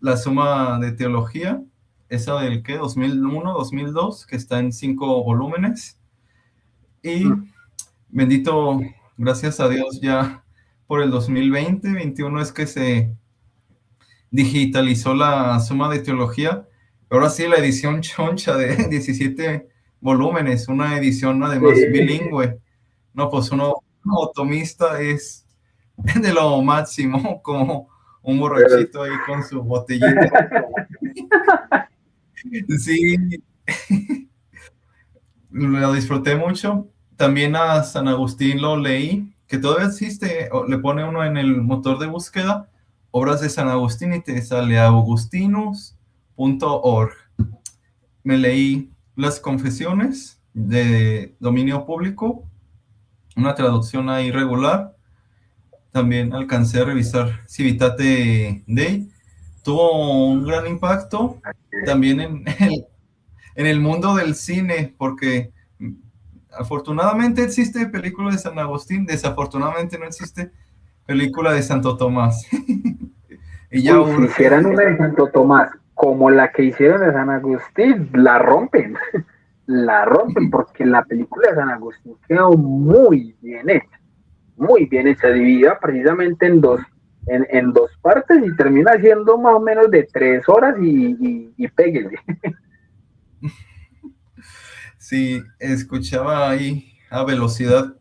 la Suma de Teología, esa del ¿qué? 2001, 2002, que está en 5 volúmenes, y bendito, gracias a Dios, ya por el 2020, 21 es que se digitalizó la Suma de Teología. Ahora sí, la edición choncha de 17 volúmenes, una edición además bilingüe. No, pues uno otomista es de lo máximo, como un borrachito ahí con su botellita. Sí, lo disfruté mucho. También a San Agustín lo leí, que todavía existe, le pone uno en el motor de búsqueda, obras de San Agustín, y te sale augustinus.org. Me leí las confesiones de dominio público, una traducción ahí regular. También alcancé a revisar Civitate Dei. Tuvo un gran impacto también en el mundo del cine, porque afortunadamente existe película de San Agustín, desafortunadamente no existe película de Santo Tomás. Y ya
Uy, si hicieran
urge.
una de Santo Tomás como la que hicieron de San Agustín, la rompen, la rompen, porque la película de San Agustín quedó muy bien hecha, dividida precisamente en dos partes y termina siendo más o menos de 3 horas y péguele.
Sí, escuchaba ahí a velocidad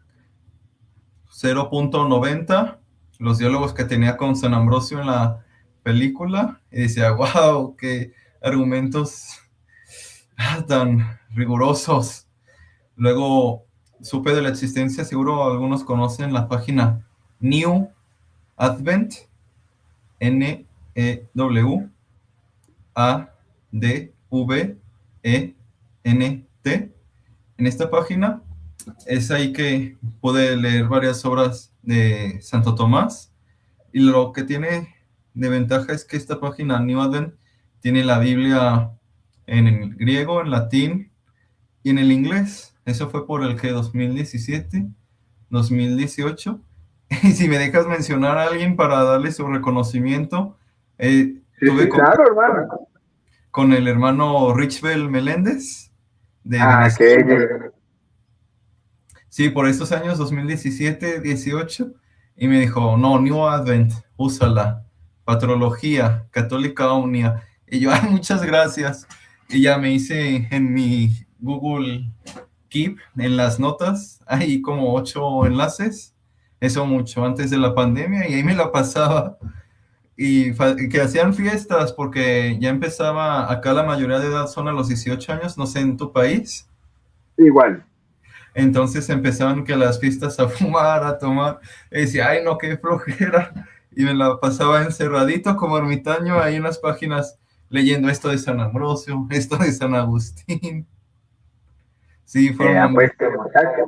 0.90 los diálogos que tenía con San Ambrosio en la película y decía, wow, qué argumentos tan rigurosos. Luego supe de la existencia, seguro algunos conocen la página New Advent, NEWADVENT. En esta página es ahí que pude leer varias obras de Santo Tomás, y lo que tiene de ventaja es que esta página New Advent tiene la Biblia en el griego, en latín y en el inglés. Eso fue por el que 2017, 2018. Y si me dejas mencionar a alguien para darle su reconocimiento,
Sí,
tuve
sí, claro, hermano.
con el hermano Richbel Meléndez de
Ah, qué
Venezuela.
bello.
Sí, por estos años 2017, 18, y me dijo, no, New Advent, úsala, Patrología, Católica Omnia. Y yo, ay, muchas gracias. Y ya me hice en mi Google Keep, en las notas, hay como 8 enlaces, eso mucho antes de la pandemia, y ahí me la pasaba. Y que hacían fiestas, porque ya empezaba, acá la mayoría de edad son a los 18 años, no sé, en tu país.
Igual.
Entonces empezaban que las fiestas a fumar, a tomar, y decía, ay no, qué flojera, y me la pasaba encerradito como ermitaño ahí en las páginas leyendo esto de San Ambrosio, esto de San Agustín. Sí, fueron
Pues,
momentos
este muchacho.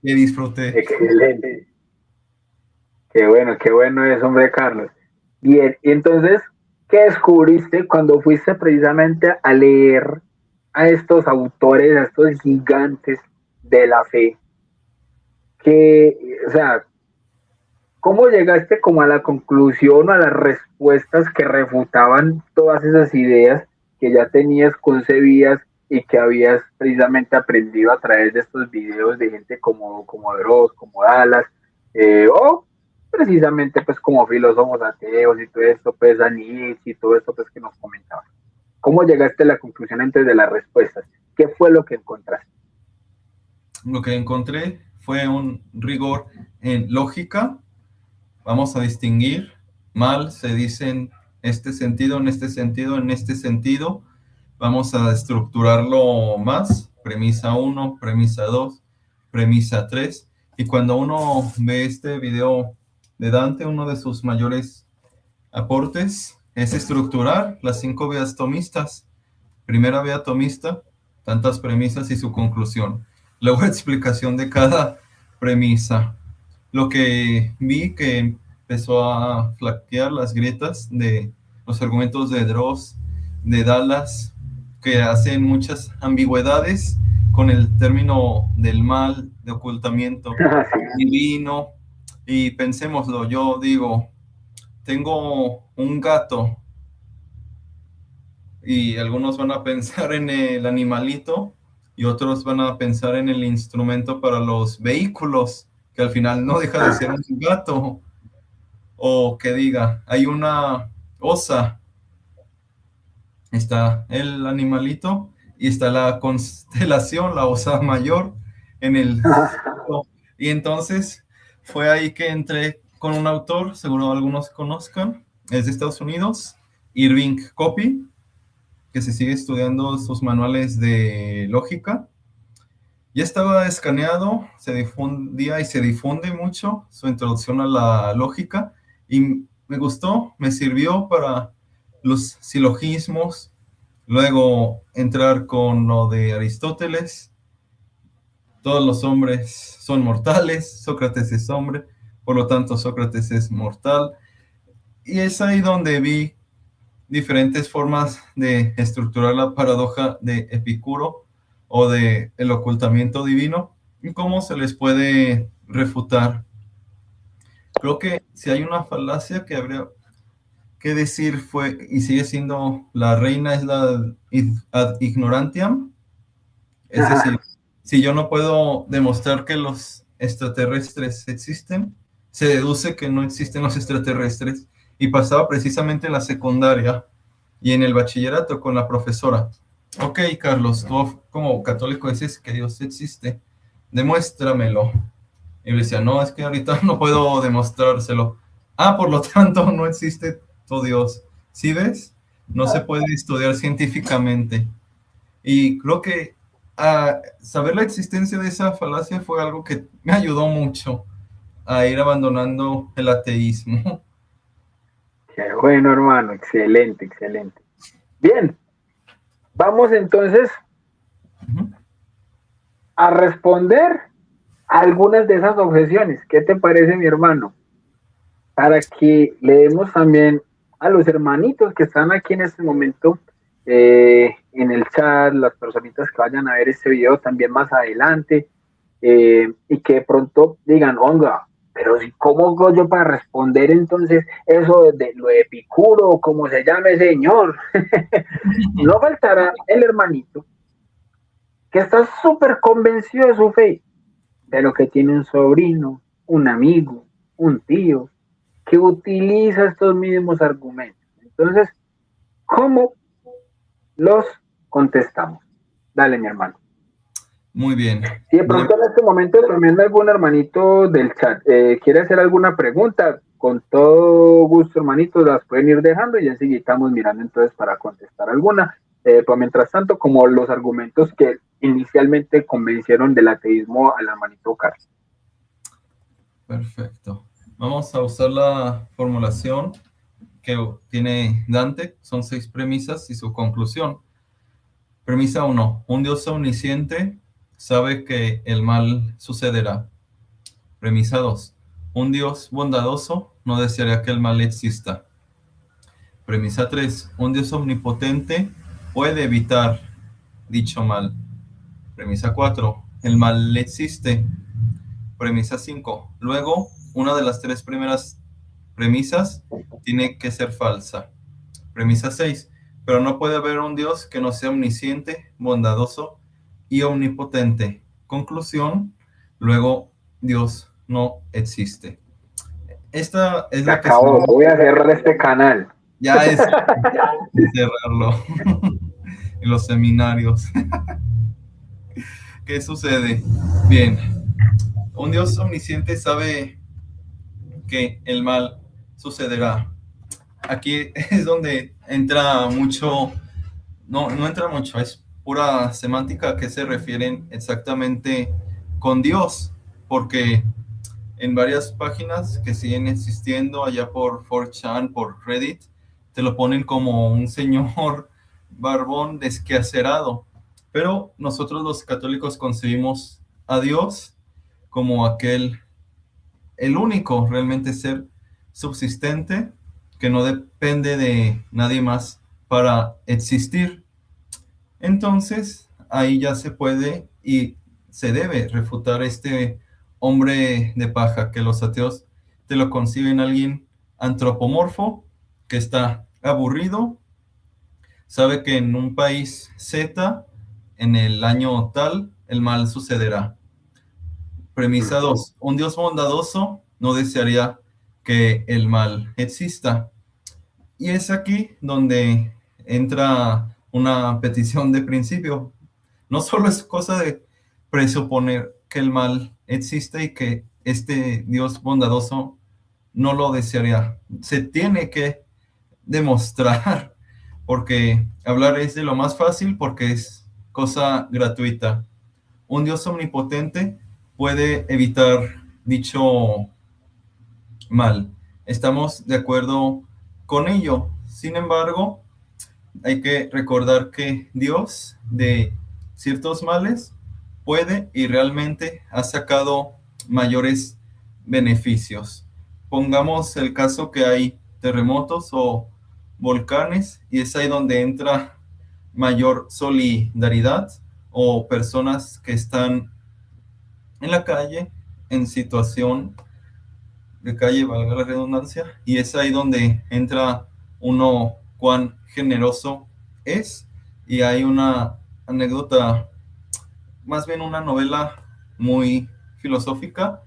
que disfruté.
Excelente. Qué bueno es, hombre, Carlos. Bien, y entonces, ¿qué descubriste cuando fuiste precisamente a leer a estos autores, a estos gigantes de la fe? Que, o sea, ¿cómo llegaste como a la conclusión o a las respuestas que refutaban todas esas ideas que ya tenías concebidas y que habías precisamente aprendido a través de estos videos de gente como Dross, como Dallas, o precisamente pues como filósofos ateos y todo esto, pues a Nietzsche y todo esto pues que nos comentabas? ¿Cómo llegaste a la conclusión antes de las respuestas? ¿Qué fue lo que encontraste?
Lo que encontré fue un rigor en lógica. Vamos a distinguir, mal se dice en este sentido, en este sentido, en este sentido. Vamos a estructurarlo más, premisa 1, premisa 2, premisa 3. Y cuando uno ve este video de Dante, uno de sus mayores aportes es estructurar las 5 vías tomistas. Primera vía tomista, tantas premisas y su conclusión. Luego explicación de cada premisa. Lo que vi que empezó a flaquear las grietas de los argumentos de Dross, de Dallas, que hacen muchas ambigüedades con el término del mal, de ocultamiento divino. Y pensémoslo, yo digo, tengo un gato y algunos van a pensar en el animalito y otros van a pensar en el instrumento para los vehículos, que al final no deja de ser un gato. O que diga, hay una osa, está el animalito y está la constelación, la osa mayor en el... Y entonces fue ahí que entré con un autor, seguro algunos conozcan, es de Estados Unidos, Irving Copy, que se sigue estudiando sus manuales de lógica. Ya estaba escaneado, se difundía y se difunde mucho su introducción a la lógica y me gustó, me sirvió para los silogismos, luego entrar con lo de Aristóteles todos los hombres son mortales, Sócrates es hombre, por lo tanto Sócrates es mortal. Y es ahí donde vi diferentes formas de estructurar la paradoja de Epicuro o de el ocultamiento divino y cómo se les puede refutar. Creo que si hay una falacia que habría que decir fue, y sigue siendo, la reina es la ad ignorantiam, es decir, si yo no puedo demostrar que los extraterrestres existen, se deduce que no existen los extraterrestres. Y pasaba precisamente en la secundaria y en el bachillerato con la profesora. Ok, Carlos, tú como católico dices que Dios existe, demuéstramelo. Y le decía, no, es que ahorita no puedo demostrárselo. Ah, por lo tanto, no existe tu Dios. ¿Sí ves? No se puede estudiar científicamente. Y creo que saber la existencia de esa falacia fue algo que me ayudó mucho a ir abandonando el ateísmo.
Qué bueno, hermano, excelente, excelente. Bien, vamos entonces a responder algunas de esas objeciones. ¿Qué te parece, mi hermano? Para que le demos también a los hermanitos que están aquí en este momento en el chat, las personitas que vayan a ver este video también más adelante, y que de pronto digan, onga, pero si cómo hago yo para responder entonces eso de lo de Epicuro, como se llame señor. No faltará el hermanito que está súper convencido de su fe, pero que tiene un sobrino, un amigo, un tío, que utiliza estos mismos argumentos. Entonces, ¿cómo los contestamos? Dale, mi hermano.
Muy bien.
Si de pronto en este momento también algún hermanito del chat quiere hacer alguna pregunta, con todo gusto, hermanitos, las pueden ir dejando y enseguida estamos mirando entonces para contestar alguna. Pues mientras tanto, como los argumentos que inicialmente convencieron del ateísmo al hermanito Carlos.
Perfecto. Vamos a usar la formulación que tiene Dante. Son 6 premisas y su conclusión. Premisa 1. Un Dios omnisciente sabe que el mal sucederá. Premisa 2. Un Dios bondadoso no desearía que el mal exista. Premisa 3. Un Dios omnipotente puede evitar dicho mal. Premisa 4. El mal existe. Premisa 5. Luego, una de las 3 primeras premisas tiene que ser falsa. Premisa 6. Pero no puede haber un Dios que no sea omnisciente, bondadoso y omnipotente. Conclusión. Luego, Dios no existe. Esta es
Se
la que
acabó, voy a cerrar este canal.
ya es cerrarlo en los seminarios. ¿Qué sucede? Bien, un Dios omnisciente sabe que el mal sucederá. Aquí es donde entra mucho, no entra mucho, es pura semántica que se refieren exactamente con Dios, porque en varias páginas que siguen existiendo allá por 4chan, por Reddit, te lo ponen como un señor barbón desquacerado. Pero nosotros los católicos concebimos a Dios como el único realmente ser subsistente que no depende de nadie más para existir. Entonces, ahí ya se puede y se debe refutar este hombre de paja, que los ateos te lo conciben alguien antropomorfo, que está aburrido, sabe que en un país Z, en el año tal, el mal sucederá. Premisa 2. Un Dios bondadoso no desearía que el mal exista. Y es aquí donde entra una petición de principio. No solo es cosa de presuponer que el mal existe y que este Dios bondadoso no lo desearía. Se tiene que demostrar, porque hablar es de lo más fácil porque es cosa gratuita. Un Dios omnipotente puede evitar dicho mal. Estamos de acuerdo con ello. Sin embargo, hay que recordar que Dios de ciertos males puede y realmente ha sacado mayores beneficios. Pongamos el caso que hay terremotos o volcanes y es ahí donde entra mayor solidaridad o personas que están en la calle en situación de calle, valga la redundancia, y es ahí donde entra uno cuán generoso es. Y hay una anécdota, más bien una novela muy filosófica.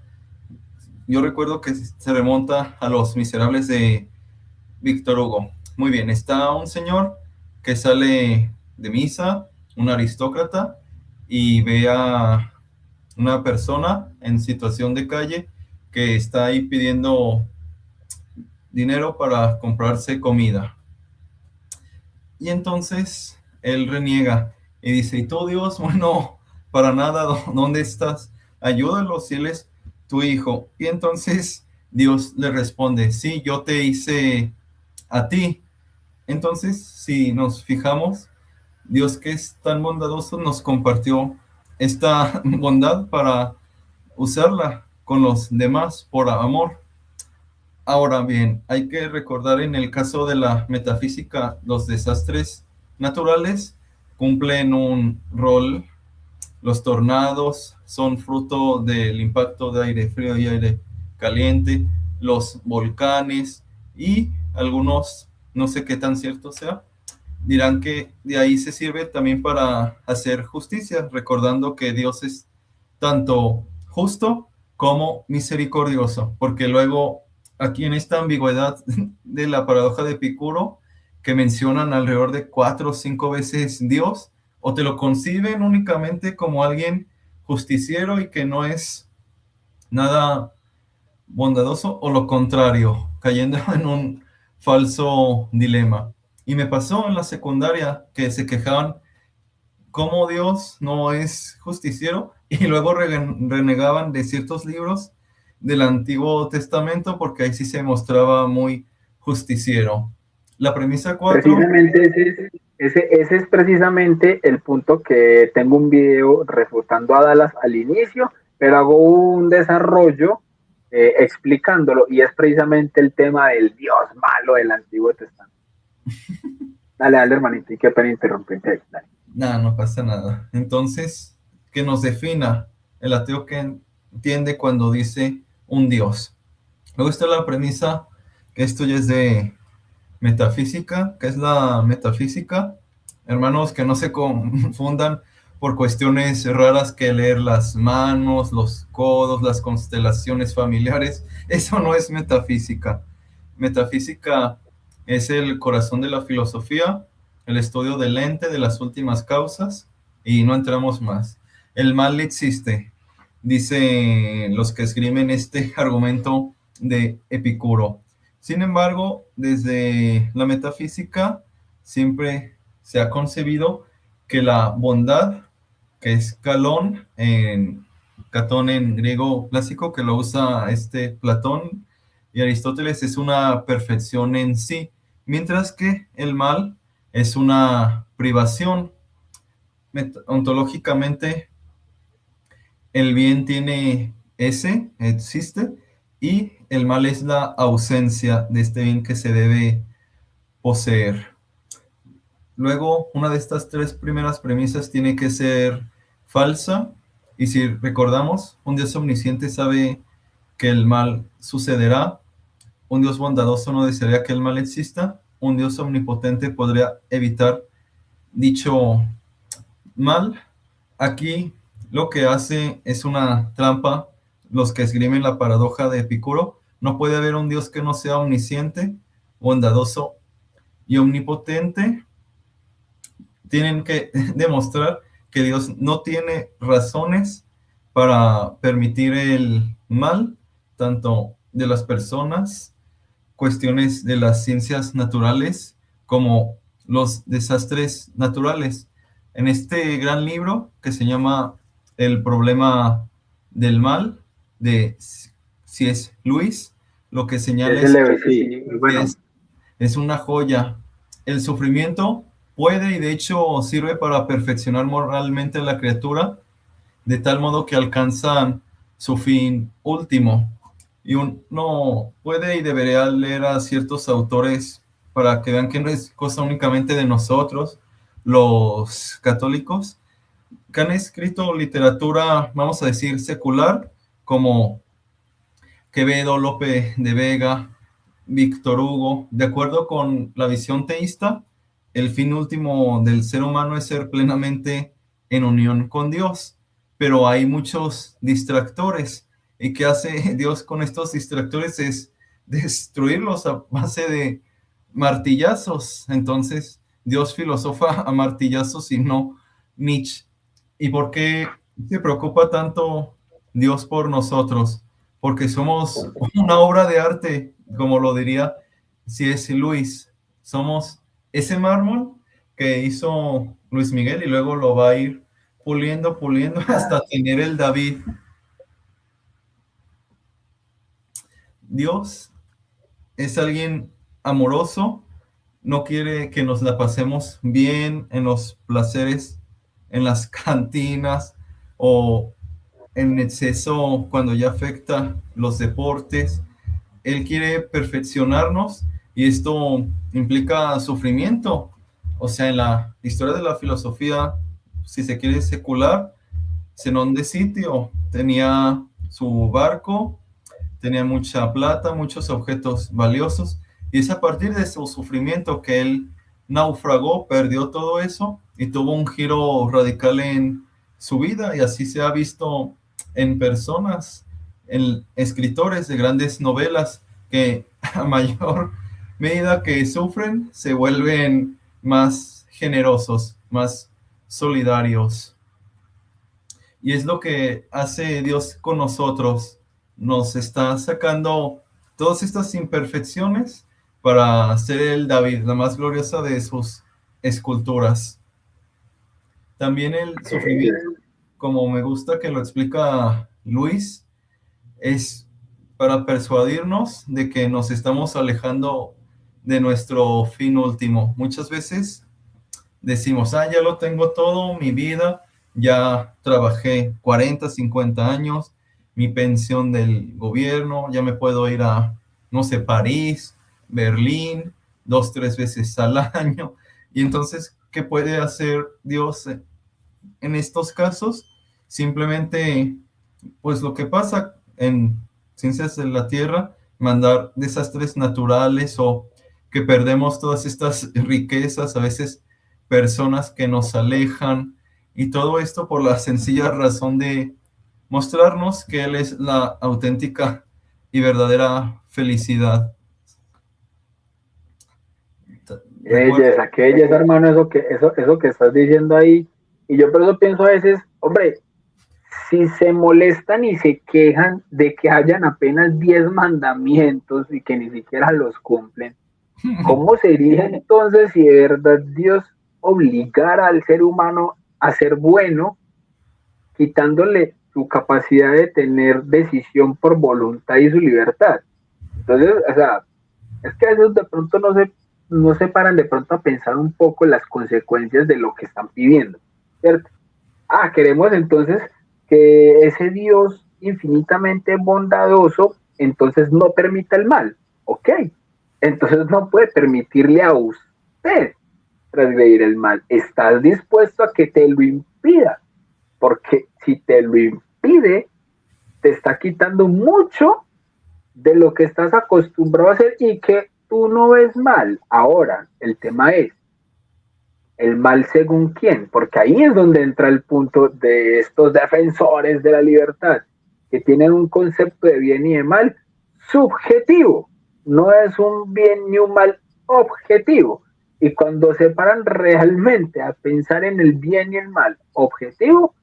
Yo recuerdo que se remonta a Los Miserables de Víctor Hugo. Muy bien, está un señor que sale de misa, un aristócrata, y ve a una persona en situación de calle que está ahí pidiendo dinero para comprarse comida. Y entonces él reniega y dice, ¿y tú, Dios? Bueno, para nada, ¿dónde estás? Ayúdalo si él es tu hijo. Y entonces Dios le responde, sí, yo te hice a ti. Entonces, si nos fijamos, Dios, que es tan bondadoso, nos compartió esta bondad para usarla con los demás por amor. Ahora bien, hay que recordar en el caso de la metafísica, los desastres naturales cumplen un rol. Los tornados son fruto del impacto de aire frío y aire caliente, los volcanes y algunos, no sé qué tan cierto sea, dirán que de ahí se sirve también para hacer justicia, recordando que Dios es tanto justo como misericordioso, porque luego aquí en esta ambigüedad de la paradoja de Epicuro, que mencionan alrededor de 4 o 5 veces Dios, o te lo conciben únicamente como alguien justiciero y que no es nada bondadoso, o lo contrario, cayendo en un falso dilema. Y me pasó en la secundaria que se quejaban cómo Dios no es justiciero y luego renegaban de ciertos libros del Antiguo Testamento porque ahí sí se mostraba muy justiciero. La premisa 4.
Precisamente ese es precisamente el punto que tengo un video refutando a Dallas al inicio, pero hago un desarrollo explicándolo y es precisamente el tema del Dios malo del Antiguo Testamento. Dale, dale, hermanito, y qué pena interrumpirte. Dale.
Nada, no pasa nada. Entonces, que nos defina el ateo que entiende cuando dice un Dios. Luego está la premisa, que esto ya es de metafísica. ¿Qué es la metafísica? Hermanos, que no se confundan por cuestiones raras que leer las manos, los codos, las constelaciones familiares. Eso no es metafísica. Metafísica es el corazón de la filosofía, el estudio del ente, de las últimas causas, y no entramos más. El mal existe, dicen los que esgrimen este argumento de Epicuro. Sin embargo, desde la metafísica siempre se ha concebido que la bondad, que es Catón en griego clásico, que lo usa Platón y Aristóteles, es una perfección en sí, mientras que el mal es una privación. Ontológicamente, el bien tiene existe, y el mal es la ausencia de este bien que se debe poseer. Luego, una de estas 3 primeras premisas tiene que ser falsa, y si recordamos, un Dios omnisciente sabe que el mal sucederá, un Dios bondadoso no desearía que el mal exista, un Dios omnipotente podría evitar dicho mal. Aquí lo que hace es una trampa los que esgrimen la paradoja de Epicuro. No puede haber un Dios que no sea omnisciente, bondadoso y omnipotente. Tienen que demostrar que Dios no tiene razones para permitir el mal, tanto de las personas, cuestiones de las ciencias naturales, como los desastres naturales. En este gran libro que se llama El problema del mal, de C.S. Lewis, lo que señala es
Sí, bueno.
es una joya. El sufrimiento puede y de hecho sirve para perfeccionar moralmente a la criatura, de tal modo que alcanzan su fin último. Y uno puede y debería leer a ciertos autores para que vean que no es cosa únicamente de nosotros, los católicos, que han escrito literatura, vamos a decir, secular, como Quevedo, Lope de Vega, Víctor Hugo. De acuerdo con la visión teísta, el fin último del ser humano es ser plenamente en unión con Dios, pero hay muchos distractores. ¿Y qué hace Dios con estos distractores? Es destruirlos a base de martillazos. Entonces, Dios filosofa a martillazos y no Nietzsche. ¿Y por qué se preocupa tanto Dios por nosotros? Porque somos una obra de arte, como lo diría C.S. Lewis. Somos ese mármol que hizo Luis Miguel y luego lo va a ir puliendo, puliendo hasta tener el David. Dios es alguien amoroso, no quiere que nos la pasemos bien en los placeres, en las cantinas o en exceso cuando ya afecta los deportes. Él quiere perfeccionarnos y esto implica sufrimiento. O sea, en la historia de la filosofía, si se quiere secular, Zenón de Sitio tenía su barco, tenía mucha plata, muchos objetos valiosos, y es a partir de su sufrimiento que él naufragó, perdió todo eso y tuvo un giro radical en su vida, y así se ha visto en personas, en escritores de grandes novelas, que a mayor medida que sufren, se vuelven más generosos, más solidarios. Y es lo que hace Dios con nosotros. Nos está sacando todas estas imperfecciones para hacer el David, la más gloriosa de sus esculturas. También el sufrimiento, como me gusta que lo explica Luis, es para persuadirnos de que nos estamos alejando de nuestro fin último. Muchas veces decimos, ya lo tengo todo, mi vida, ya trabajé 40, 50 años, mi pensión del gobierno, ya me puedo ir a, no sé, París, Berlín, 2, 3 veces al año. Y entonces, ¿qué puede hacer Dios en estos casos? Simplemente, pues lo que pasa en Ciencias de la Tierra, mandar desastres naturales o que perdemos todas estas riquezas, a veces personas que nos alejan, y todo esto por la sencilla razón de mostrarnos que Él es la auténtica y verdadera felicidad.
Qué belleza, hermano, eso que estás diciendo ahí. Y yo por eso pienso a veces, hombre, si se molestan y se quejan de que hayan apenas 10 mandamientos y que ni siquiera los cumplen, ¿cómo sería entonces si de verdad Dios obligara al ser humano a ser bueno, quitándole su capacidad de tener decisión por voluntad y su libertad? Entonces, o sea, es que a veces de pronto no se paran de pronto a pensar un poco en las consecuencias de lo que están pidiendo, ¿cierto? Queremos entonces que ese Dios infinitamente bondadoso entonces no permita el mal, ok, entonces no puede permitirle a usted transgredir el mal, estás dispuesto a que te lo impida, porque si te lo impide, te está quitando mucho de lo que estás acostumbrado a hacer y que tú no ves mal. Ahora, el tema es, ¿el mal según quién? Porque ahí es donde entra el punto de estos defensores de la libertad, que tienen un concepto de bien y de mal subjetivo, no es un bien ni un mal objetivo. Y cuando se paran realmente a pensar en el bien y el mal objetivo,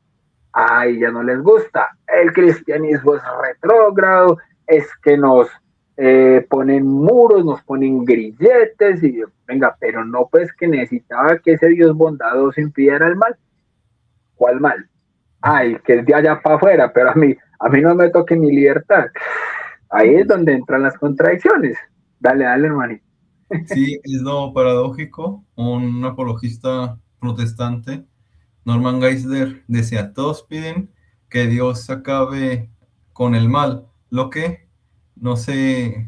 ya no les gusta. El cristianismo es retrógrado, es que nos ponen muros, nos ponen grilletes, y venga, pero no, pues que necesitaba que ese Dios bondadoso impidiera el mal. ¿Cuál mal? Que es de allá para afuera, pero a mí no me toque mi libertad. Ahí es donde entran las contradicciones. Dale, hermanito.
Sí, es lo paradójico. Un apologista protestante, Norman Geisler, decía, todos piden que Dios acabe con el mal. Lo que no se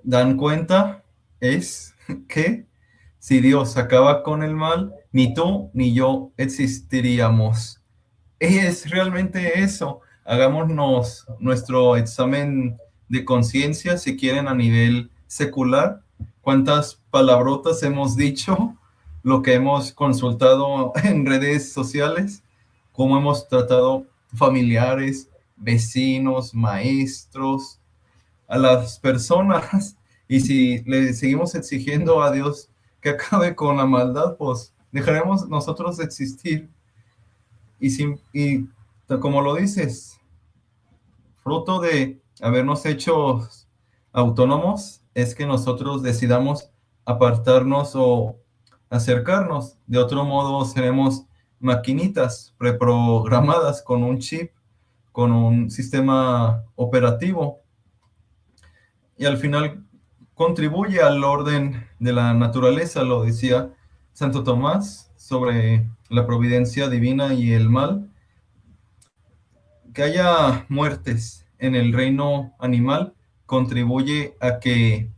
dan cuenta es que si Dios acaba con el mal, ni tú ni yo existiríamos. Es realmente eso. Hagámonos nuestro examen de conciencia, si quieren, a nivel secular. ¿Cuántas palabrotas hemos dicho? Lo que hemos consultado en redes sociales, cómo hemos tratado familiares, vecinos, maestros, a las personas. Y si le seguimos exigiendo a Dios que acabe con la maldad, pues dejaremos nosotros de existir. Y como lo dices, fruto de habernos hecho autónomos es que nosotros decidamos apartarnos o acercarnos. De otro modo, seremos maquinitas preprogramadas con un chip, con un sistema operativo, y al final contribuye al orden de la naturaleza, lo decía Santo Tomás sobre la providencia divina y el mal. Que haya muertes en el reino animal contribuye a que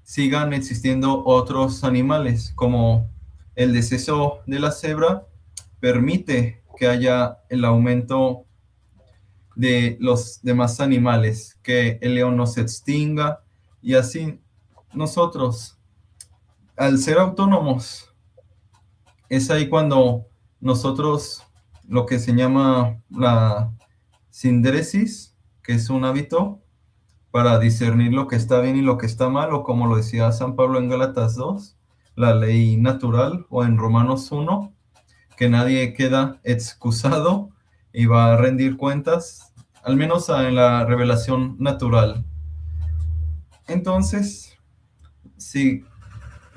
sigan existiendo otros animales, como el deceso de la cebra permite que haya el aumento de los demás animales, que el león no se extinga, y así nosotros, al ser autónomos, es ahí cuando nosotros, lo que se llama la sindresis, que es un hábito para discernir lo que está bien y lo que está mal, o como lo decía San Pablo en Gálatas 2, la ley natural, o en Romanos 1, que nadie queda excusado y va a rendir cuentas, al menos en la revelación natural. Entonces, si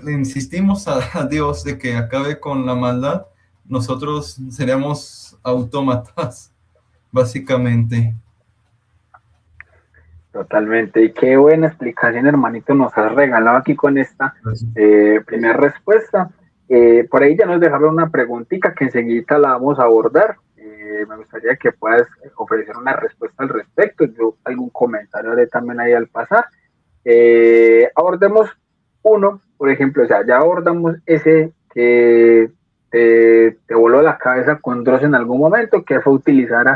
le insistimos a Dios de que acabe con la maldad, nosotros seríamos autómatas, básicamente.
Totalmente. Y qué buena explicación, hermanito, nos has regalado aquí con esta primera respuesta. Por ahí ya nos dejaron una preguntita que enseguida la vamos a abordar. Me gustaría que puedas ofrecer una respuesta al respecto. Yo algún comentario haré también ahí al pasar. Abordemos uno, por ejemplo, o sea, ya abordamos ese que te voló la cabeza con Dross en algún momento, que fue utilizar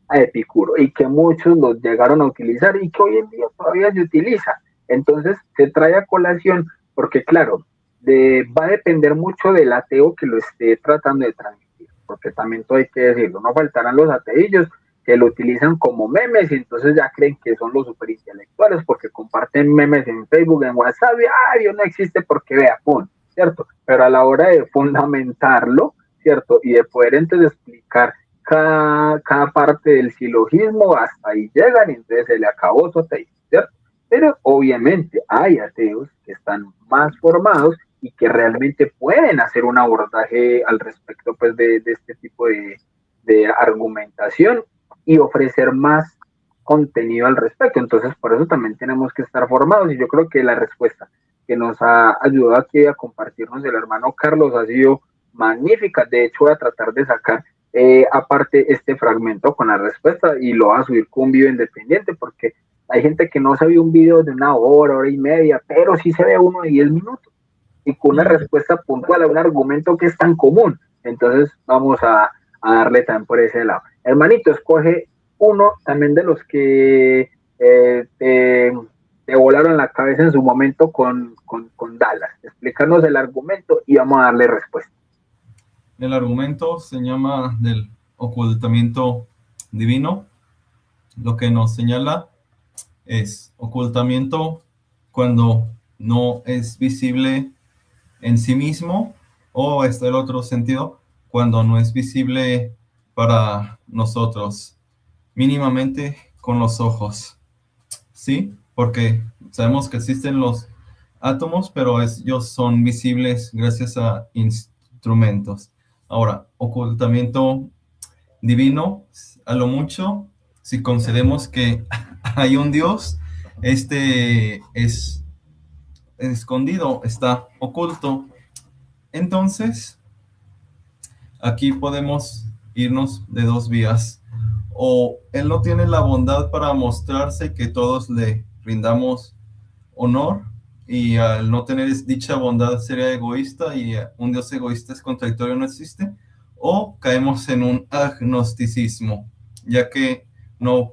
a Epicuro y que muchos los llegaron a utilizar y que hoy en día todavía se utiliza. Entonces se trae a colación porque, claro, va a depender mucho del ateo que lo esté tratando de transmitir, porque también todo hay que decirlo, no faltarán los ateillos que lo utilizan como memes y entonces ya creen que son los superintelectuales porque comparten memes en Facebook, en WhatsApp, y Dios no existe porque vea, pum, ¿cierto? Pero a la hora de fundamentarlo, ¿cierto? Y de poder entonces explicar cada parte del silogismo, hasta ahí llegan y entonces se le acabó su ateísmo, ¿cierto? Pero obviamente hay ateos que están más formados y que realmente pueden hacer un abordaje al respecto pues de este tipo de argumentación y ofrecer más contenido al respecto. Entonces, por eso también tenemos que estar formados y yo creo que la respuesta que nos ha ayudado aquí a compartirnos el hermano Carlos ha sido magnífica. De hecho, voy a tratar de sacar aparte este fragmento con la respuesta y lo va a subir con un video independiente porque hay gente que no sabe un video de una hora y media, pero sí se ve uno de 10 minutos y con una respuesta puntual a un argumento que es tan común. Entonces vamos a darle también por ese lado. Hermanito, escoge uno también de los que te volaron la cabeza en su momento con Dallas. Explícanos el argumento y vamos a darle respuesta.
El argumento se llama del ocultamiento divino. Lo que nos señala es ocultamiento cuando no es visible en sí mismo, o está el otro sentido, cuando no es visible para nosotros, mínimamente con los ojos, ¿sí? Porque sabemos que existen los átomos, pero ellos son visibles gracias a instrumentos. Ahora, ocultamiento divino, a lo mucho, si concedemos que hay un Dios, este es escondido, está oculto. Entonces, aquí podemos irnos de dos vías. o Él no tiene la bondad para mostrarse que todos le rindamos honor, y al no tener dicha bondad sería egoísta, y un Dios egoísta es contradictorio, no existe, o caemos en un agnosticismo, ya que no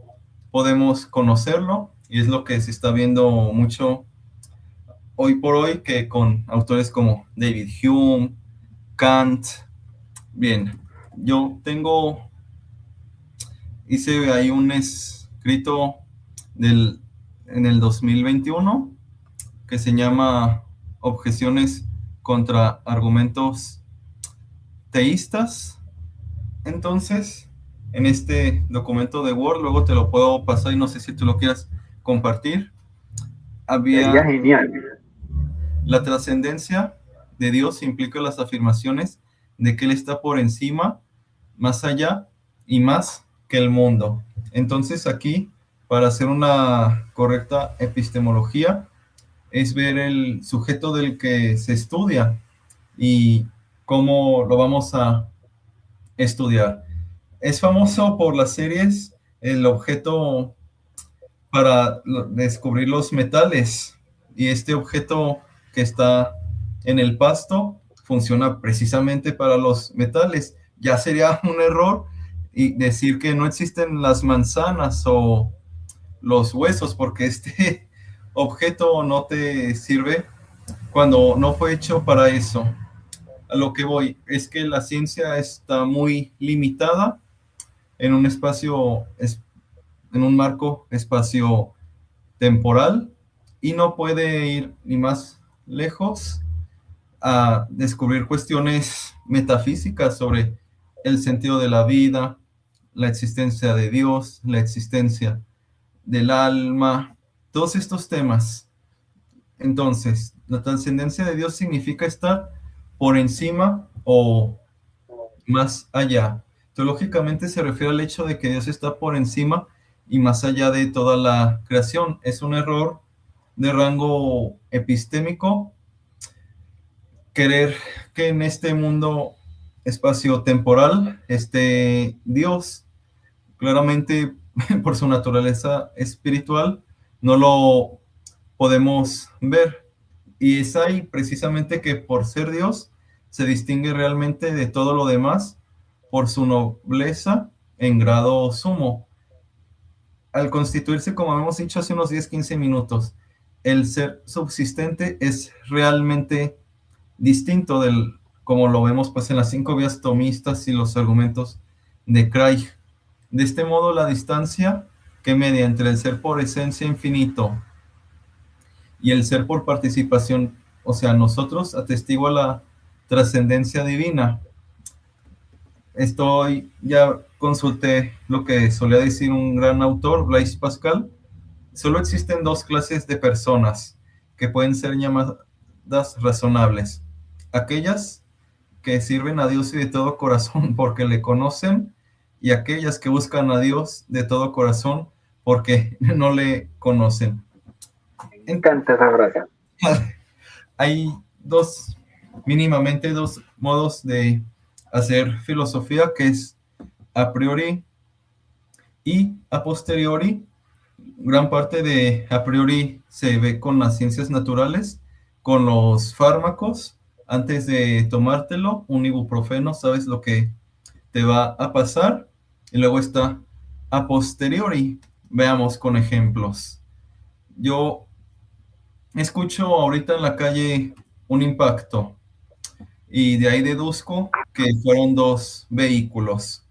podemos conocerlo, y es lo que se está viendo mucho hoy por hoy, que con autores como David Hume, Kant. Bien, yo hice ahí un escrito en el 2021 que se llama Objeciones contra argumentos teístas. Entonces, en este documento de Word, luego te lo puedo pasar y no sé si tú lo quieras compartir.
Sería genial.
La trascendencia de Dios implica las afirmaciones de que Él está por encima, más allá y más que el mundo. Entonces aquí, para hacer una correcta epistemología, es ver el sujeto del que se estudia y cómo lo vamos a estudiar. Es famoso por las series el objeto para descubrir los metales, y este objeto que está en el pasto funciona precisamente para los metales. Ya sería un error y decir que no existen las manzanas o los huesos, porque este objeto no te sirve cuando no fue hecho para eso. A lo que voy es que la ciencia está muy limitada en un espacio, en un marco espacio temporal, y no puede ir ni más lejos a descubrir cuestiones metafísicas sobre el sentido de la vida, la existencia de Dios, la existencia del alma, todos estos temas. Entonces, la trascendencia de Dios significa estar por encima o más allá. Teológicamente se refiere al hecho de que Dios está por encima y más allá de toda la creación. Es un error de rango epistémico querer que en este mundo espacio-temporal esté Dios. Claramente, por su naturaleza espiritual, no lo podemos ver. Y es ahí precisamente que por ser Dios se distingue realmente de todo lo demás por su nobleza en grado sumo. Al constituirse, como hemos dicho hace unos 10-15 minutos, el ser subsistente es realmente distinto del, como lo vemos pues en las 5 vías tomistas y los argumentos de Craig. De este modo, la distancia que media entre el ser por esencia infinito y el ser por participación, o sea, nosotros, atestigua la trascendencia divina. Ya consulté lo que solía decir un gran autor, Blaise Pascal. Solo existen dos clases de personas que pueden ser llamadas razonables: aquellas que sirven a Dios y de todo corazón porque le conocen, y aquellas que buscan a Dios de todo corazón porque no le conocen.
Me encanta esa frase.
Hay mínimamente dos modos de hacer filosofía, que es a priori y a posteriori. Gran parte de a priori se ve con las ciencias naturales, con los fármacos. Antes de tomártelo, un ibuprofeno, sabes lo que te va a pasar. Y luego está a posteriori. Veamos con ejemplos. Yo escucho ahorita en la calle un impacto y de ahí deduzco que fueron dos vehículos.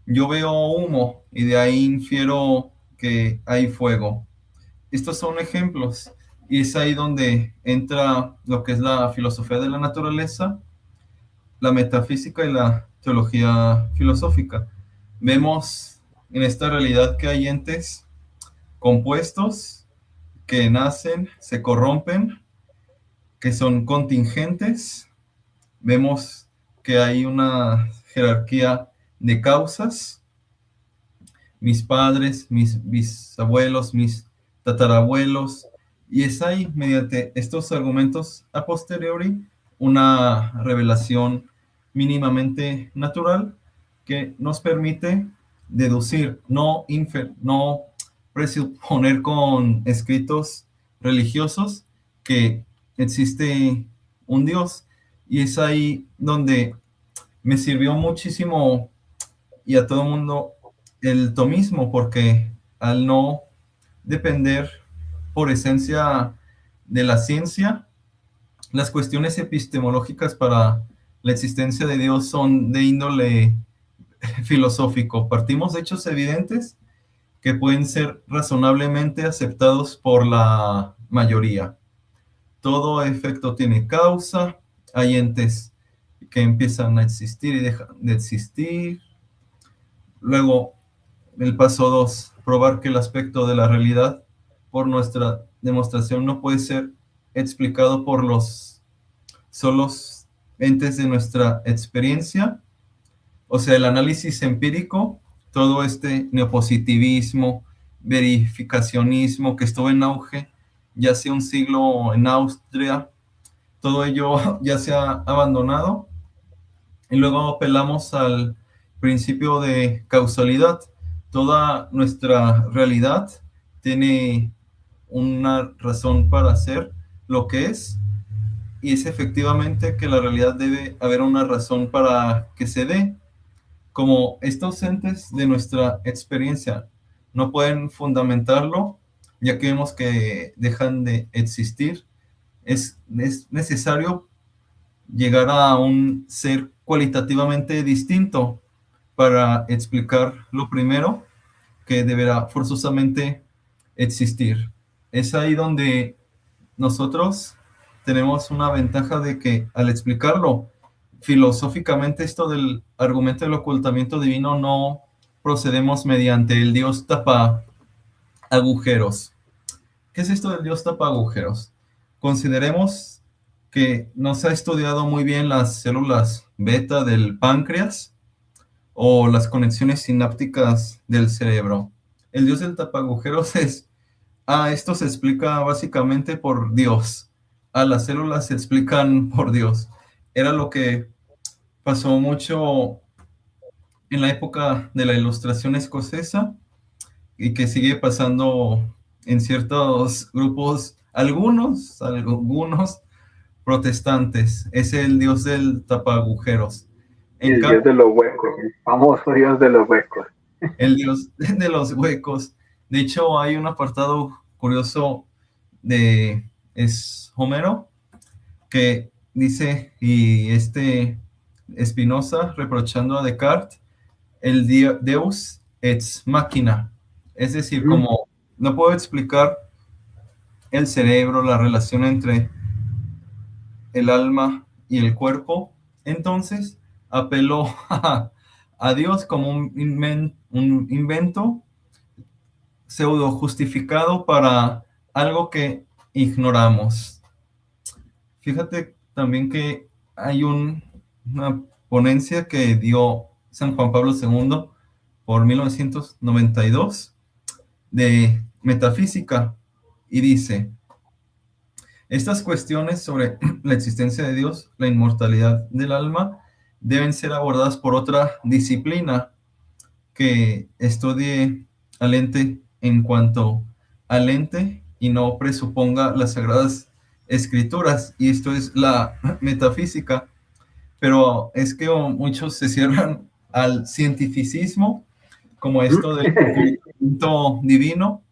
Yo veo humo y de ahí infiero que hay fuego. Estos son ejemplos, y es ahí donde entra lo que es la filosofía de la naturaleza, la metafísica y la teología filosófica. Vemos en esta realidad que hay entes compuestos que nacen, se corrompen, que son contingentes. Vemos que hay una jerarquía de causas: mis padres, mis bisabuelos, mis tatarabuelos, y es ahí, mediante estos argumentos a posteriori, una revelación mínimamente natural que nos permite deducir, no presuponer con escritos religiosos que existe un Dios. Y es ahí donde me sirvió muchísimo y a todo el mundo el tomismo, porque al no depender por esencia de la ciencia, las cuestiones epistemológicas para la existencia de Dios son de índole filosófico. Partimos de hechos evidentes que pueden ser razonablemente aceptados por la mayoría. Todo efecto tiene causa, hay entes que empiezan a existir y dejan de existir. Luego, el paso 2, probar que el aspecto de la realidad por nuestra demostración no puede ser explicado por los solos entes de nuestra experiencia. O sea, el análisis empírico, todo este neopositivismo, verificacionismo que estuvo en auge ya hace un siglo en Austria, todo ello ya se ha abandonado. Y luego apelamos al principio de causalidad. Toda nuestra realidad tiene una razón para ser lo que es, y es efectivamente que la realidad debe haber una razón para que se dé. Como estos entes de nuestra experiencia no pueden fundamentarlo, ya que vemos que dejan de existir, es necesario llegar a un ser cualitativamente distinto para explicar lo primero que deberá forzosamente existir. Es ahí donde nosotros tenemos una ventaja de que al explicarlo filosóficamente, esto del argumento del ocultamiento divino, no procedemos mediante el Dios tapa agujeros. ¿Qué es esto del Dios tapa agujeros? Consideremos que no se ha estudiado muy bien las células beta del páncreas o las conexiones sinápticas del cerebro. El Dios del tapagujeros es, esto se explica básicamente por Dios. Las células se explican por Dios. Era lo que pasó mucho en la época de la Ilustración escocesa y que sigue pasando en ciertos grupos, algunos protestantes. Es el Dios del tapagujeros. En
El
cambio,
dios de los huecos, el famoso dios de los huecos.
el Dios de los huecos. De hecho, hay un apartado curioso de es Homero que dice, y Spinoza reprochando a Descartes, el Deus ex machina. Es decir, como no puedo explicar el cerebro, la relación entre el alma y el cuerpo, entonces apeló a Dios como un invento pseudo justificado para algo que ignoramos. Fíjate también que hay una ponencia que dio San Juan Pablo II por 1992 de metafísica y dice, estas cuestiones sobre la existencia de Dios, la inmortalidad del alma, deben ser abordadas por otra disciplina que estudie al ente en cuanto al ente y no presuponga las sagradas escrituras, y esto es la metafísica. Pero es que muchos se cierran al cientificismo, como esto del conocimiento divino,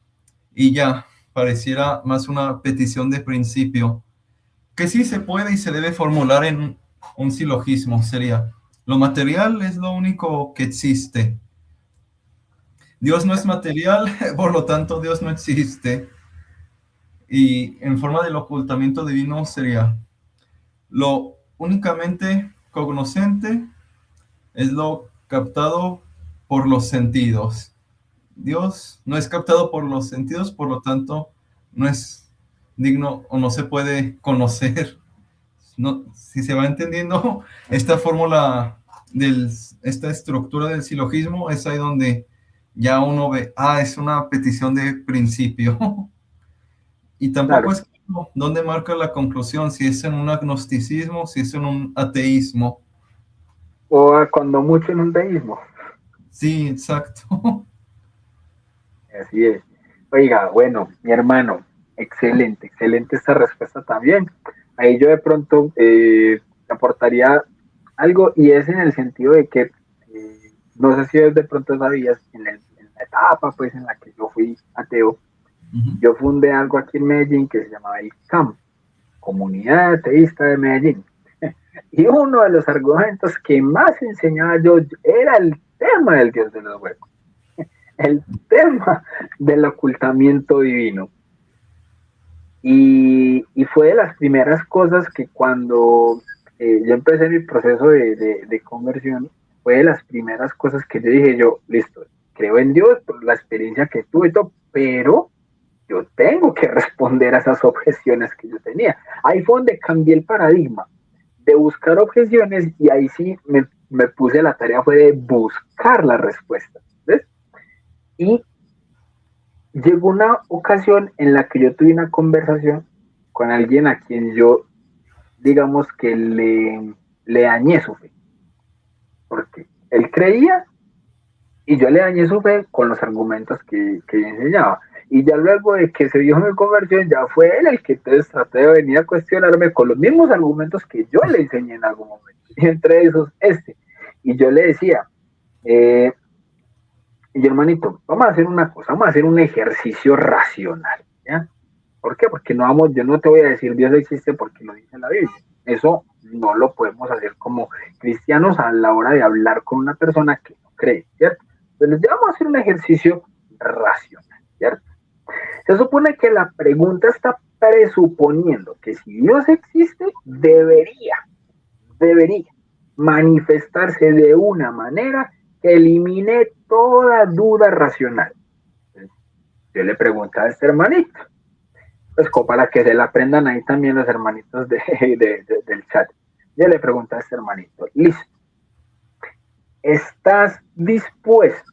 y ya pareciera más una petición de principio, que sí se puede y se debe formular en un silogismo. Sería, lo material es lo único que existe. Dios no es material, por lo tanto Dios no existe. Y en forma del ocultamiento divino sería, lo únicamente cognoscente es lo captado por los sentidos. Dios no es captado por los sentidos, por lo tanto no es digno o no se puede conocer. No, si se va entendiendo esta fórmula, esta estructura del silogismo, es ahí donde ya uno ve, es una petición de principio. Y tampoco
Claro.
es claro dónde marca la conclusión, si es en un agnosticismo, si es en un ateísmo.
O cuando mucho en un deísmo.
Sí, exacto.
Así es. Oiga, bueno, mi hermano, excelente, excelente esta respuesta también. Ahí yo de pronto aportaría algo y es en el sentido de que no sé si de pronto sabías, en la etapa pues en la que yo fui ateo,
Ujú.
yo fundé algo aquí en Medellín que se llamaba el CAM, Comunidad Ateísta de Medellín. Y uno de los argumentos que más enseñaba yo era el tema del Dios de los huecos, el tema del ocultamiento divino. Y fue de las primeras cosas que cuando yo empecé mi proceso de conversión, fue de las primeras cosas que yo dije, yo, listo, creo en Dios por la experiencia que tuve y todo, pero yo tengo que responder a esas objeciones que yo tenía. Ahí fue donde cambié el paradigma de buscar objeciones y ahí sí me puse la tarea fue de buscar la respuesta. ¿Ves? Y llegó una ocasión en la que yo tuve una conversación con alguien a quien yo, digamos que le dañé su fe, porque él creía y yo le dañé su fe con los argumentos que yo enseñaba. Y ya luego de que se dio mi conversión, ya fue él el que entonces traté de venir a cuestionarme con los mismos argumentos que yo le enseñé en algún momento. Y entre esos, este. Y yo le decía, eh, y hermanito, vamos a hacer una cosa, vamos a hacer un ejercicio racional, ¿ya? ¿Por qué? Porque no vamos, yo no te voy a decir Dios existe porque lo dice la Biblia. Eso no lo podemos hacer como cristianos a la hora de hablar con una persona que no cree, ¿cierto? Entonces ya vamos a hacer un ejercicio racional, ¿cierto? Se supone que la pregunta está presuponiendo que si Dios existe, debería manifestarse de una manera que elimine toda duda racional. Entonces, yo le pregunto a este hermanito, pues como para que se la aprendan ahí también los hermanitos del chat. Yo le pregunto a este hermanito, listo, ¿estás dispuesto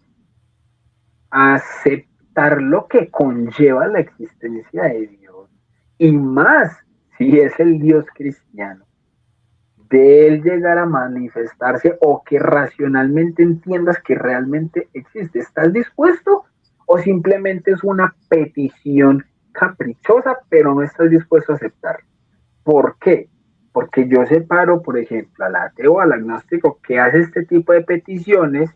a aceptar lo que conlleva la existencia de Dios? Y más si es el Dios cristiano, de él llegar a manifestarse o que racionalmente entiendas que realmente existe. ¿Estás dispuesto o simplemente es una petición caprichosa, pero no estás dispuesto a aceptar? ¿Por qué? Porque yo separo, por ejemplo, al ateo, al agnóstico que hace este tipo de peticiones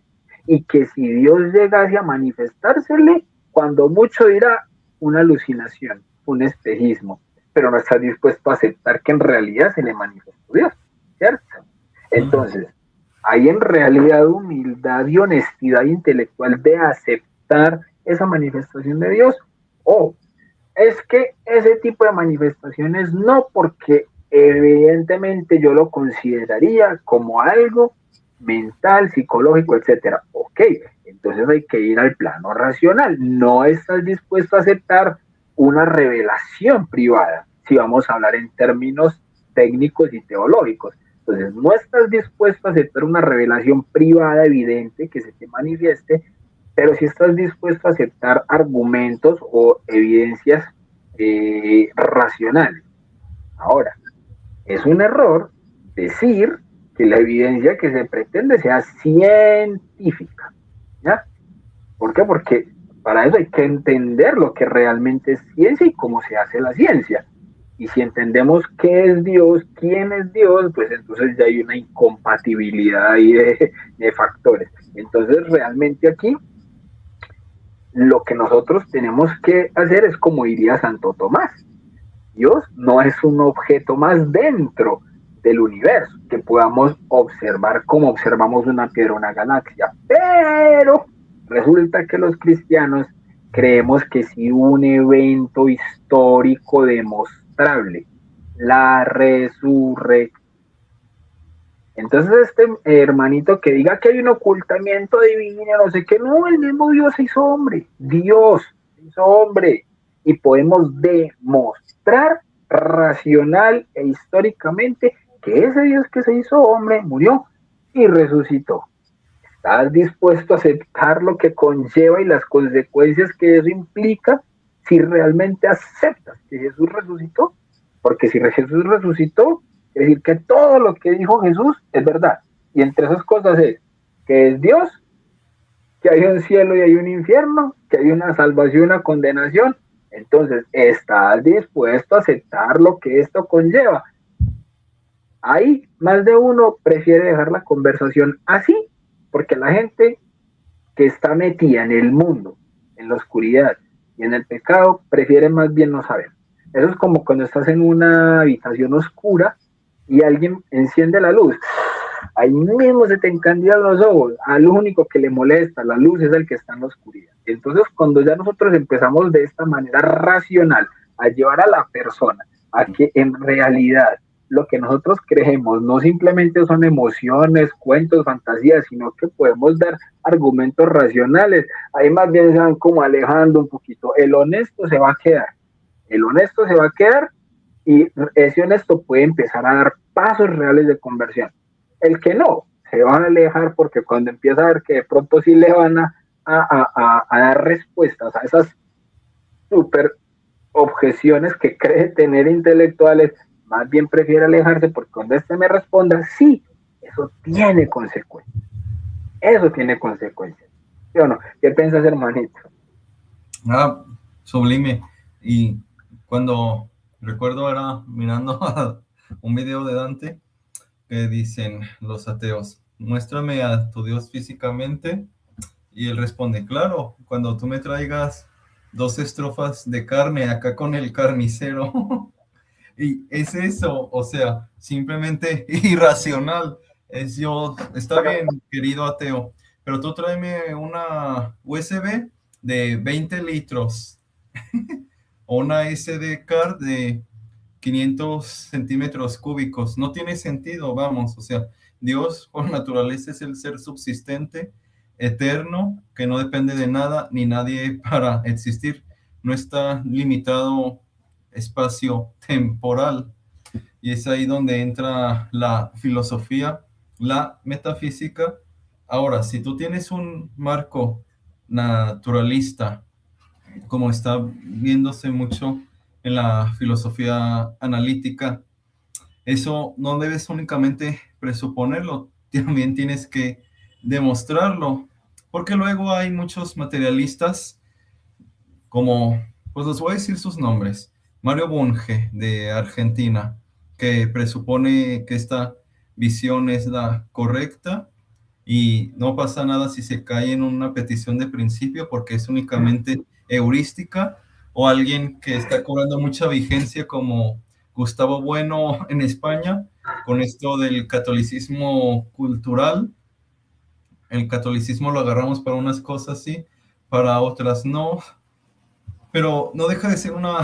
y que si Dios llegase a manifestársele, cuando mucho dirá una alucinación, un espejismo, pero no está dispuesto a aceptar que en realidad se le manifestó Dios, ¿cierto?
Claro.
Entonces, hay en realidad humildad y honestidad intelectual de aceptar esa manifestación de Dios, o es que ese tipo de manifestaciones no, porque evidentemente yo lo consideraría como algo mental, psicológico, etcétera. Ok, entonces hay que ir al plano racional. No estás dispuesto a aceptar una revelación privada, si vamos a hablar en términos técnicos y teológicos. Entonces, no estás dispuesto a aceptar una revelación privada evidente que se te manifieste, pero si estás dispuesto a aceptar argumentos o evidencias racionales. Ahora, es un error decir que la evidencia que se pretende sea científica, ¿ya? ¿Por qué? Porque para eso hay que entender lo que realmente es ciencia y cómo se hace la ciencia. Y si entendemos qué es Dios, quién es Dios, pues entonces ya hay una incompatibilidad ahí de factores. Entonces, realmente aquí lo que nosotros tenemos que hacer es como diría Santo Tomás. Dios no es un objeto más dentro del universo que podamos observar como observamos una piedra o una galaxia. Pero resulta que los cristianos creemos que si un evento histórico demostrable, la resurrección. Entonces este hermanito que diga que hay un ocultamiento divino, no sé qué, no, el mismo Dios se hizo hombre, Dios se hizo hombre y podemos demostrar racional e históricamente que ese Dios que se hizo hombre murió y resucitó. ¿Estás dispuesto a aceptar lo que conlleva y las consecuencias que eso implica si realmente aceptas que Jesús resucitó? Porque si Jesús resucitó, quiere decir que todo lo que dijo Jesús es verdad. Y entre esas cosas es que es Dios que hay un cielo y hay un infierno, que hay una salvación y una condenación. Entonces, ¿estás dispuesto a aceptar lo que esto conlleva? Ahí más de uno prefiere dejar la conversación así, porque la gente que está metida en el mundo, en la oscuridad y en el pecado, prefiere más bien no saber. Eso es como cuando estás en una habitación oscura y alguien enciende la luz. Ahí mismo se te encandilan los ojos. Al único que le molesta la luz es el que está en la oscuridad. Entonces, cuando ya nosotros empezamos de esta manera racional a llevar a la persona a que en realidad lo que nosotros creemos no simplemente son emociones, cuentos, fantasías, sino que podemos dar argumentos racionales, ahí más bien se van como alejando un poquito. El honesto se va a quedar. El honesto se va a quedar y ese honesto puede empezar a dar pasos reales de conversión. El que no, se van a alejar porque cuando empieza a ver que de pronto sí le van a dar respuestas a esas super objeciones que cree tener intelectuales, más bien prefiere alejarse porque cuando este me responda, sí, eso tiene consecuencias. Eso tiene consecuencias. ¿Sí o no? ¿Qué piensas, hermanito?
Ah, sublime. Y cuando recuerdo era mirando un video de Dante que dicen los ateos, muéstrame a tu Dios físicamente. Y él responde, claro, cuando tú me traigas 2 estrofas de carne acá con el carnicero. Y es eso, o sea, simplemente irracional. Es yo, está bien, querido ateo, pero tú tráeme una USB de 20 litros o una SD card de 500 centímetros cúbicos. No tiene sentido, vamos, o sea, Dios por naturaleza es el ser subsistente, eterno, que no depende de nada ni nadie para existir. No está limitado espacio temporal. Y es ahí donde entra la filosofía, la metafísica. Ahora, si tú tienes un marco naturalista, como está viéndose mucho en la filosofía analítica, eso no debes únicamente presuponerlo, también tienes que demostrarlo, porque luego hay muchos materialistas como, pues les voy a decir sus nombres, Mario Bunge de Argentina, que presupone que esta visión es la correcta y no pasa nada si se cae en una petición de principio porque es únicamente heurística, o alguien que está cobrando mucha vigencia como Gustavo Bueno en España, con esto del catolicismo cultural. El catolicismo lo agarramos para unas cosas sí, para otras no, pero no deja de ser una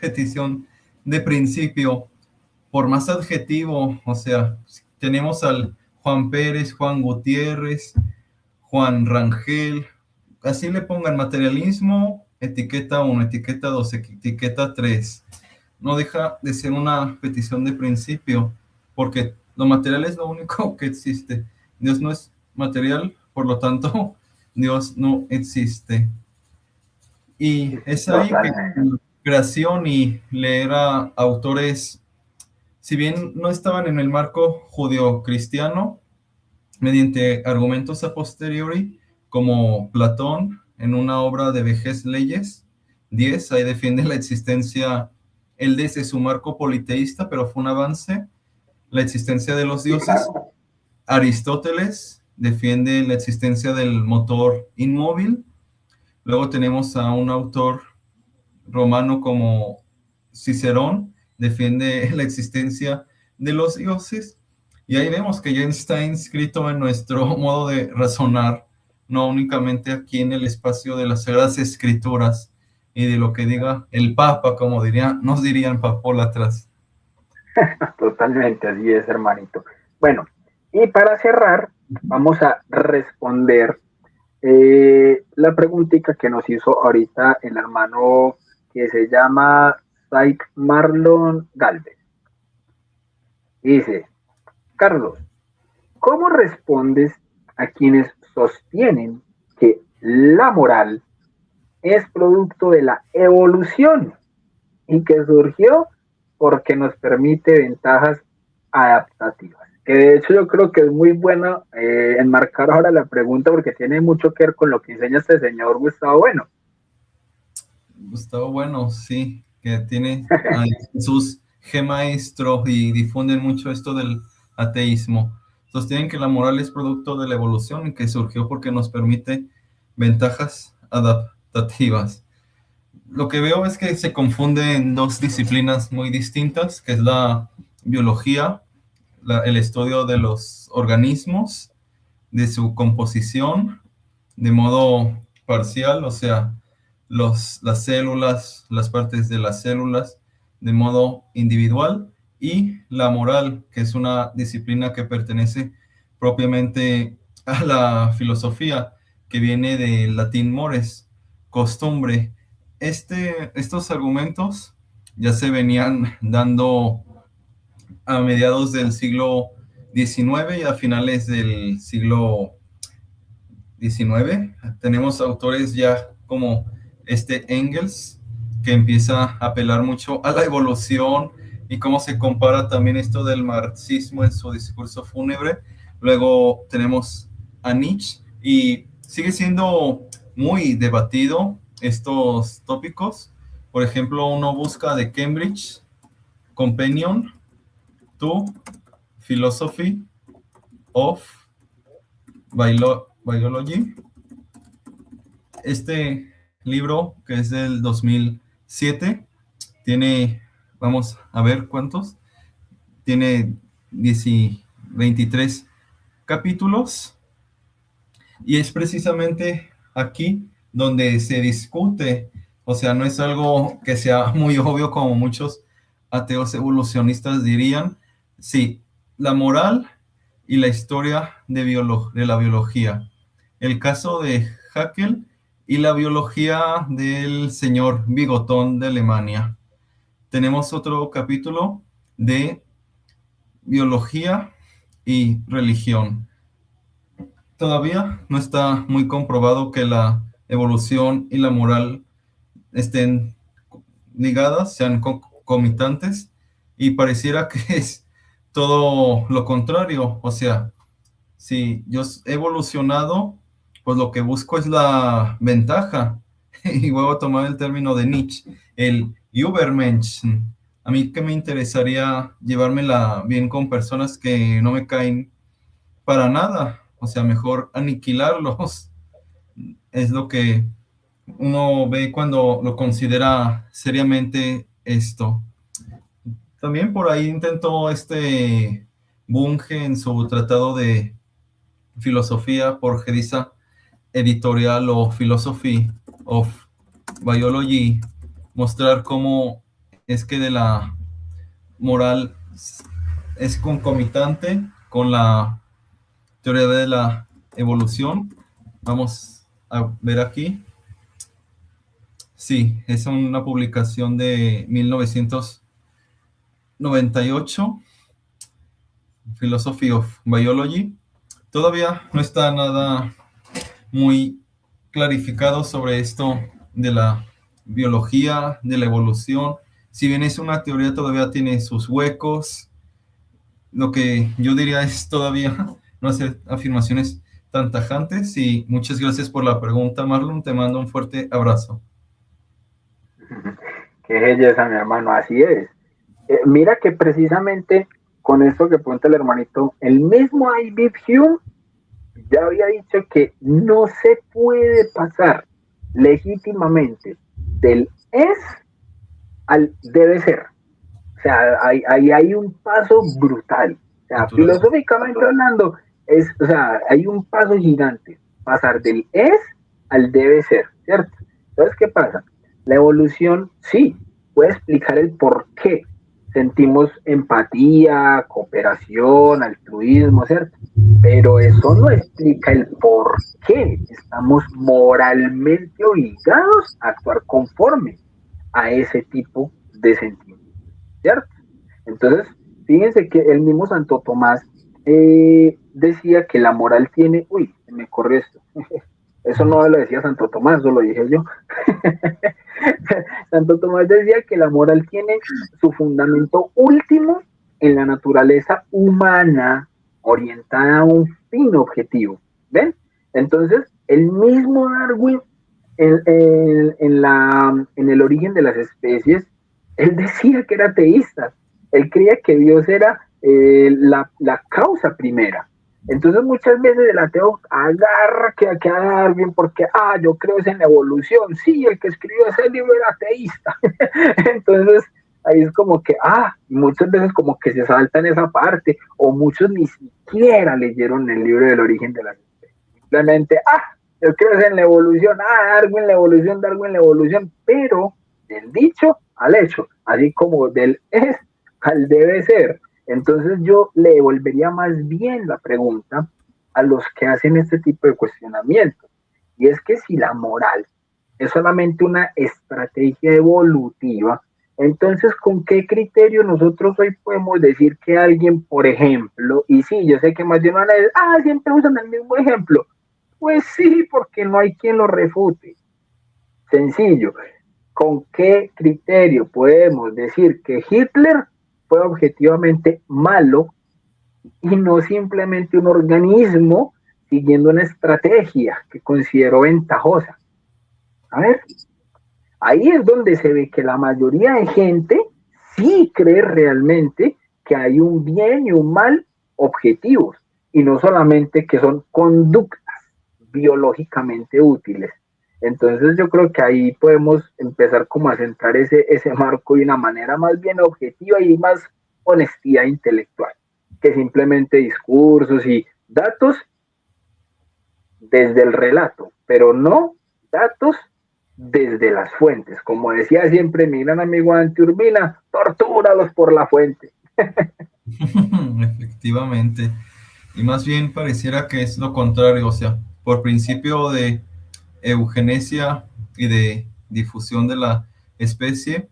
petición de principio, por más adjetivo, o sea, tenemos al Juan Pérez, Juan Gutiérrez, Juan Rangel, así le pongan materialismo, etiqueta 1, etiqueta 2, etiqueta 3. No deja de ser una petición de principio, porque lo material es lo único que existe. Dios no es material, por lo tanto, Dios no existe. Y es ahí que
Totalmente.
creación y leer a autores, si bien no estaban en el marco judeo-cristiano, mediante argumentos a posteriori, como Platón en una obra de Vejez Leyes 10, ahí defiende la existencia, él desde su marco politeísta, pero fue un avance, la existencia de los
Sí,
dioses.
claro.
Aristóteles defiende la existencia del motor inmóvil. Luego tenemos a un autor romano como Cicerón, defiende la existencia de los dioses. Y ahí vemos que ya está inscrito en nuestro modo de razonar, no únicamente aquí en el espacio de las Sagradas Escrituras y de lo que diga el Papa, como nos dirían papólatras.
Totalmente, así es, hermanito. Bueno, y para cerrar, vamos a responder la preguntita que nos hizo ahorita el hermano que se llama Said Marlon Galvez. Dice, Carlos, ¿cómo respondes a quienes sostienen que la moral es producto de la evolución y que surgió porque nos permite ventajas adaptativas? que de hecho yo creo que es muy bueno enmarcar ahora la pregunta porque tiene mucho que ver con lo que enseña este señor Gustavo Bueno.
Gustavo Bueno, sí, que tiene a Jesús G maestro y difunden mucho esto del ateísmo. Sostienen que la moral es producto de la evolución y que surgió porque nos permite ventajas adaptativas. Lo que veo es que se confunden dos disciplinas muy distintas, que es la biología, el estudio de los organismos, de su composición de modo parcial, o sea, las células, las partes de las células de modo individual, y la moral, que es una disciplina que pertenece propiamente a la filosofía, que viene del latín mores, costumbre. Estos argumentos ya se venían dando a mediados del siglo XIX y a finales del siglo XIX. Tenemos autores ya como Engels, que empieza a apelar mucho a la evolución y cómo se compara también esto del marxismo en su discurso fúnebre. Luego tenemos a Nietzsche y sigue siendo muy debatido estos tópicos. Por ejemplo, uno busca de Cambridge Companion to Philosophy of Biology. Este libro, que es del 2007, tiene, vamos a ver cuántos, tiene 23 capítulos, y es precisamente aquí donde se discute, o sea, no es algo que sea muy obvio como muchos ateos evolucionistas dirían. Sí, la moral y la historia de la biología. El caso de Haeckel y la biología del señor Bigotón de Alemania. Tenemos otro capítulo de biología y religión. Todavía no está muy comprobado que la evolución y la moral estén ligadas, sean concomitantes, y pareciera que es todo lo contrario. O sea, si yo he evolucionado, pues lo que busco es la ventaja. Y voy a tomar el término de Nietzsche, el Übermensch. A mí que me interesaría llevármela bien con personas que no me caen para nada. O sea, mejor aniquilarlos. Es lo que uno ve cuando lo considera seriamente esto. También por ahí intentó Bunge en su tratado de filosofía porgediza editorial o Philosophy of Biology mostrar cómo es que de la moral es concomitante con la teoría de la evolución. Vamos a ver aquí. Sí, es una publicación de 1998, Philosophy of Biology. Todavía no está nada muy clarificado sobre esto de la biología, de la evolución. Si bien es una teoría, todavía tiene sus huecos. Lo que yo diría es todavía no hacer afirmaciones tan tajantes. Y muchas gracias por la pregunta, Marlon. Te mando un fuerte abrazo.
Qué belleza, mi hermano, así es. Mira que precisamente con esto que pregunta el hermanito, el mismo David Hume ya había dicho que no se puede pasar legítimamente del es al debe ser. O sea, ahí hay un paso brutal. O sea, filosóficamente hablando, o sea, hay un paso gigante. Pasar del es al debe ser, ¿cierto? Entonces, ¿qué pasa? La evolución, sí, puede explicar el por qué sentimos empatía, cooperación, altruismo, ¿cierto? Pero eso no explica el por qué estamos moralmente obligados a actuar conforme a ese tipo de sentimientos, ¿cierto? Entonces, fíjense que el mismo Santo Tomás decía que la moral tiene, uy, me corrió esto, eso no lo decía Santo Tomás, eso lo dije yo. Santo Tomás decía que la moral tiene su fundamento último en la naturaleza humana, orientada a un fin objetivo. ¿Ven? Entonces, el mismo Darwin en el origen de las especies, él decía que era ateísta. Él creía que Dios era la causa primera. Entonces muchas veces el ateo agarra que a Darwin porque, yo creo en la evolución. Sí, el que escribió ese libro era ateísta. Entonces ahí es como que, muchas veces como que se saltan esa parte, o muchos ni siquiera leyeron el libro del origen de las especies. Simplemente, yo creo en la evolución, Darwin la evolución, pero del dicho al hecho, así como del es al debe ser. Entonces yo le devolvería más bien la pregunta a los que hacen este tipo de cuestionamientos. Y es que si la moral es solamente una estrategia evolutiva, entonces ¿con qué criterio nosotros hoy podemos decir que alguien, por ejemplo, y sí, yo sé que más de una vez, siempre usan el mismo ejemplo? Pues sí, porque no hay quien lo refute. Sencillo. ¿Con qué criterio podemos decir que Hitler fue objetivamente malo y no simplemente un organismo siguiendo una estrategia que consideró ventajosa? A ver, ahí es donde se ve que la mayoría de gente sí cree realmente que hay un bien y un mal objetivos, y no solamente que son conductas biológicamente útiles. Entonces yo creo que ahí podemos empezar como a centrar ese marco de una manera más bien objetiva y más honestidad intelectual, que simplemente discursos y datos desde el relato, pero no datos desde las fuentes. Como decía siempre mi gran amigo Dante Urbina, tortúralos por la fuente.
Efectivamente. Y más bien pareciera que es lo contrario, o sea, por principio de eugenesia y de difusión de la especie,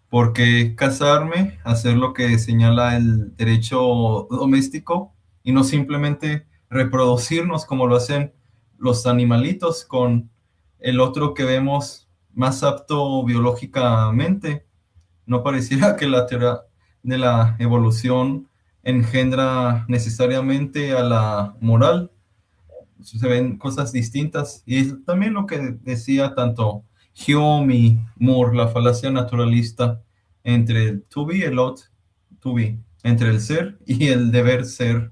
porque casarme, hacer lo que señala el derecho doméstico y no simplemente reproducirnos como lo hacen los animalitos con el otro que vemos más apto biológicamente. No pareciera que la teoría de la evolución engendra necesariamente a la moral. Se ven cosas distintas. Y es también lo que decía tanto Hume y Moore, la falacia naturalista entre el to be y el ought to be, entre el ser y el deber ser.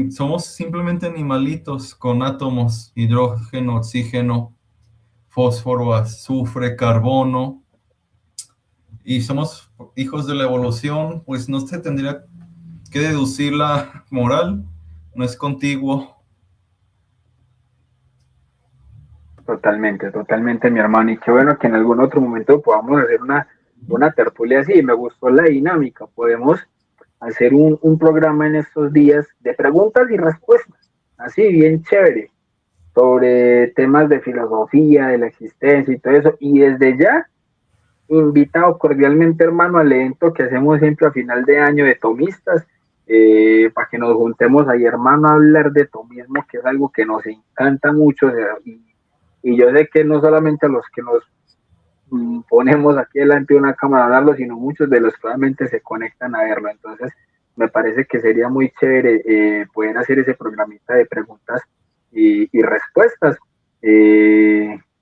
Somos simplemente animalitos con átomos, hidrógeno, oxígeno, fósforo, azufre, carbono, y somos hijos de la evolución, pues no se tendría que deducir la moral, no es contiguo.
Totalmente, totalmente, mi hermano. Y qué bueno que en algún otro momento podamos hacer una tertulia así. Me gustó la dinámica. Podemos hacer un programa en estos días de preguntas y respuestas, así bien chévere, sobre temas de filosofía, de la existencia y todo eso. Y desde ya, invitado cordialmente, hermano, al evento que hacemos siempre a final de año de tomistas, para que nos juntemos ahí, hermano, a hablar de tomismo, que es algo que nos encanta mucho. O sea, y yo sé que no solamente a los que nos ponemos aquí delante de una cámara a hablarlo, sino muchos de los que obviamente se conectan a verlo. Entonces, me parece que sería muy chévere poder hacer ese programita de preguntas y respuestas.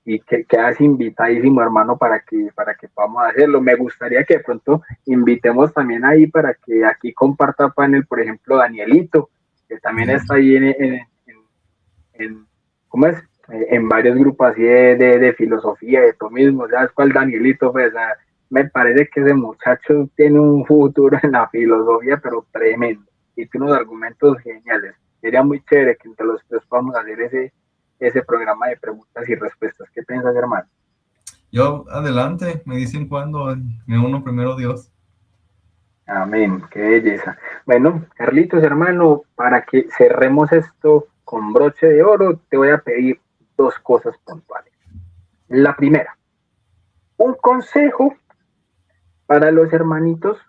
Y que quedas invitadísimo, hermano, para que podamos hacerlo. Me gustaría que de pronto invitemos también ahí para que aquí comparta panel, por ejemplo, Danielito, que también está ahí en ¿cómo es? En varios grupos así de filosofía, de tomismo. ¿Sabes cuál, Danielito? Pues, me parece que ese muchacho tiene un futuro en la filosofía, pero tremendo, y tiene unos argumentos geniales. Sería muy chévere que entre los tres podamos hacer ese programa de preguntas y respuestas. ¿Qué piensas, hermano?
Yo, adelante, me dicen cuándo, me uno primero Dios.
Amén, qué belleza. Bueno, Carlitos, hermano, para que cerremos esto con broche de oro, te voy a pedir dos cosas puntuales. La primera, un consejo para los hermanitos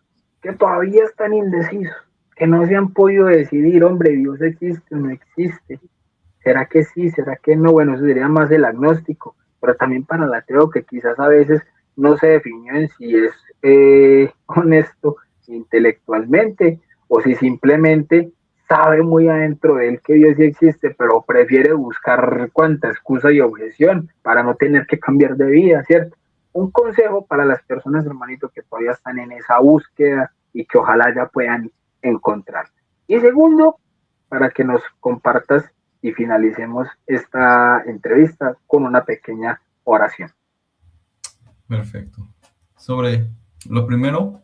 que todavía están indecisos, que no se han podido decidir, hombre, Dios existe o no existe. ¿Será que sí? ¿Será que no? Bueno, eso sería más el agnóstico, pero también para el ateo que quizás a veces no se definió en si es honesto intelectualmente o si simplemente sabe muy adentro de él que Dios sí existe, pero prefiere buscar cuanta excusa y objeción para no tener que cambiar de vida, ¿cierto? Un consejo para las personas, hermanito, que todavía están en esa búsqueda y que ojalá ya puedan encontrar. Y segundo, para que nos compartas y finalicemos esta entrevista con una pequeña oración.
Perfecto. Sobre lo primero,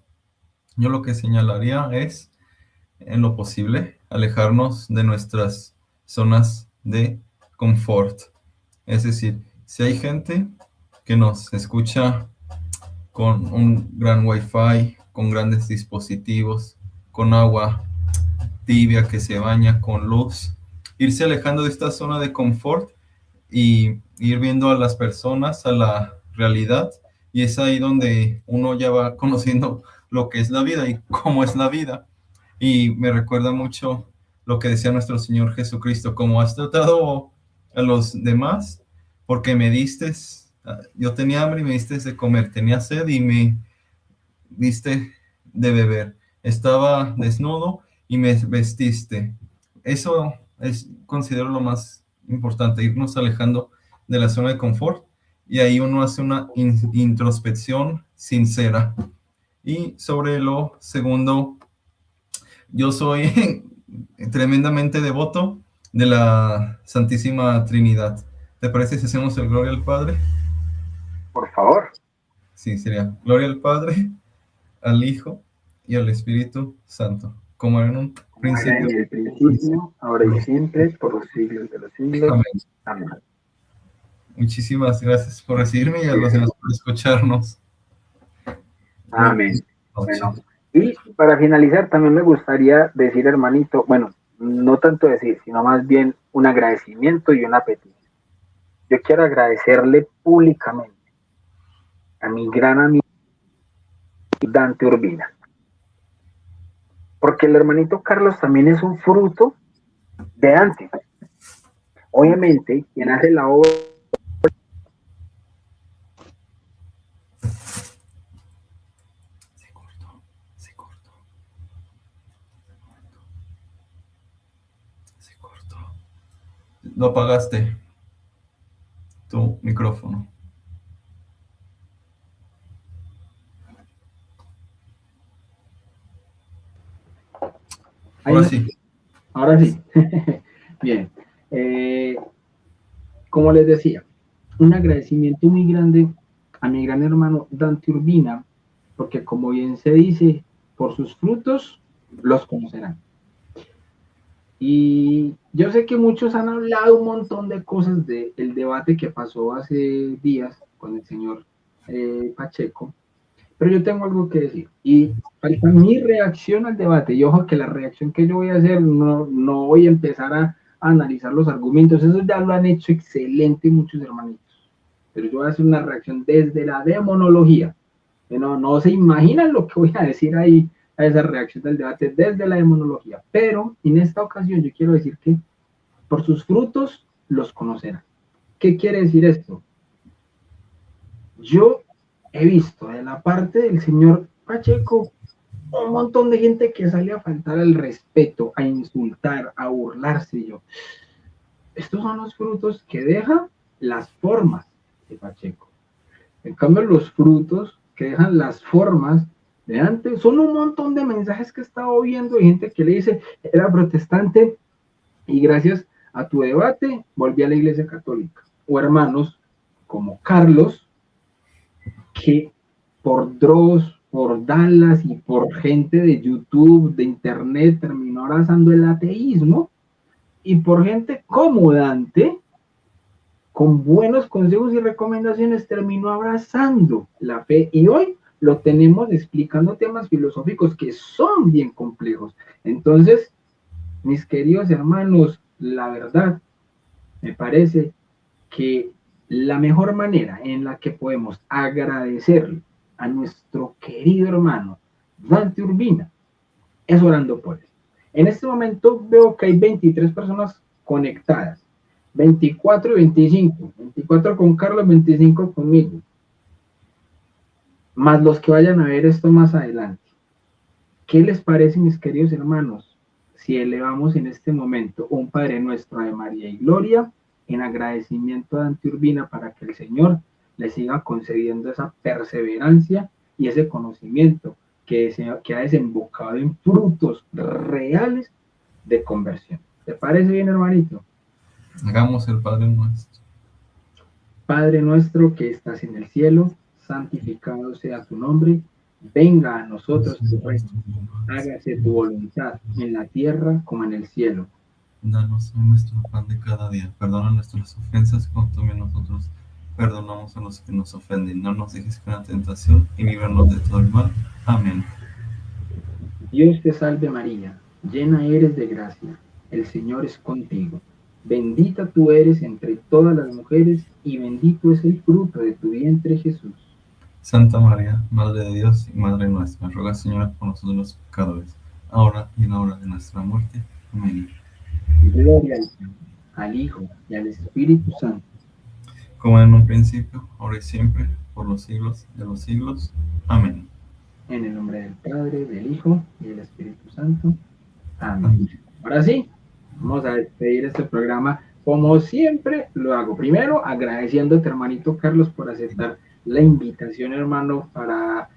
yo lo que señalaría es, en lo posible, alejarnos de nuestras zonas de confort. Es decir, si hay gente que nos escucha con un gran wifi, con grandes dispositivos, con agua tibia que se baña, con luz, irse alejando de esta zona de confort y ir viendo a las personas, a la realidad, y es ahí donde uno ya va conociendo lo que es la vida y cómo es la vida. Y me recuerda mucho lo que decía nuestro Señor Jesucristo: como has tratado a los demás, porque me diste, yo tenía hambre y me diste de comer, tenía sed y me diste de beber, estaba desnudo y me vestiste. Eso es, considero lo más importante, irnos alejando de la zona de confort, y ahí uno hace una introspección sincera. Y sobre lo segundo, yo soy tremendamente devoto de la Santísima Trinidad. ¿Te parece si hacemos el Gloria al Padre?
Por favor.
Sí, sería Gloria al Padre, al Hijo y al Espíritu Santo, como en un
Como era
principio.
en el principio, ahora y siempre, por los siglos de los siglos.
Amén.
Amén.
Muchísimas gracias por recibirme y a los demás por escucharnos. Muy
Amén.
buenas
Bueno,
noches.
y para finalizar también me gustaría decir, hermanito, bueno, no tanto decir, sino más bien un agradecimiento y una petición. Yo quiero agradecerle públicamente a mi gran amigo Dante Urbina, porque el hermanito Carlos también es un fruto de Dante. Obviamente, quien hace la obra
Se cortó, se cortó, se cortó. Lo apagaste, tu micrófono. Ahora sí.
Ahora sí. Bien. Como les decía, un agradecimiento muy grande a mi gran hermano Dante Urbina, porque como bien se dice, por sus frutos los conocerán. Y yo sé que muchos han hablado un montón de cosas del debate que pasó hace días con el señor Pacheco, pero yo tengo algo que decir. Y falta mi reacción al debate. Y ojo que la reacción que yo voy a hacer, no voy a empezar a analizar los argumentos. Eso ya lo han hecho excelente muchos hermanitos. Pero yo voy a hacer una reacción desde la demonología. No se imaginan lo que voy a decir ahí a esa reacción del debate desde la demonología. Pero en esta ocasión yo quiero decir que por sus frutos los conocerán. ¿Qué quiere decir esto? Yo he visto de la parte del señor Pacheco un montón de gente que sale a faltar al respeto, a insultar, a burlarse. Yo, estos son los frutos que dejan las formas de Pacheco. En cambio, los frutos que dejan las formas de antes son un montón de mensajes que he estado viendo de gente que le dice, era protestante y gracias a tu debate volví a la Iglesia Católica. O hermanos como Carlos, que por Dross, por Dallas y por gente de YouTube, de Internet, terminó abrazando el ateísmo, y por gente como Dante, con buenos consejos y recomendaciones, terminó abrazando la fe, y hoy lo tenemos explicando temas filosóficos que son bien complejos. Entonces, mis queridos hermanos, la verdad, me parece que la mejor manera en la que podemos agradecerle a nuestro querido hermano Dante Urbina es orando por él. En este momento veo que hay 23 personas conectadas, 24 y 25, 24 con Carlos, 25 conmigo, más los que vayan a ver esto más adelante. ¿Qué les parece, mis queridos hermanos, si elevamos en este momento un Padre Nuestro de María y Gloria en agradecimiento a Dante Urbina para que el Señor le siga concediendo esa perseverancia y ese conocimiento que ha desembocado en frutos reales de conversión? ¿Te parece bien, hermanito?
Hagamos el Padre Nuestro.
Padre nuestro que estás en el cielo, santificado sea tu nombre, venga a nosotros tu reino, hágase tu voluntad en la tierra como en el cielo.
Danos hoy nuestro pan de cada día. Perdona nuestras ofensas como también nosotros perdonamos a los que nos ofenden. No nos dejes caer en la tentación y líbranos de todo el mal. Amén.
Dios te salve María, llena eres de gracia, el Señor es contigo. Bendita tú eres entre todas las mujeres y bendito es el fruto de tu vientre Jesús.
Santa María, Madre de Dios y Madre nuestra, ruega, Señora, por nosotros los pecadores, ahora y en la hora de nuestra muerte. Amén.
Gloria al Padre, al Hijo y al Espíritu Santo.
Como en un principio, ahora y siempre, por los siglos de los siglos. Amén.
En el nombre del Padre, del Hijo y del Espíritu Santo. Amén. Ahora sí, vamos a despedir este programa como siempre lo hago. Primero, agradeciéndote, hermanito Carlos, por aceptar la invitación, hermano, para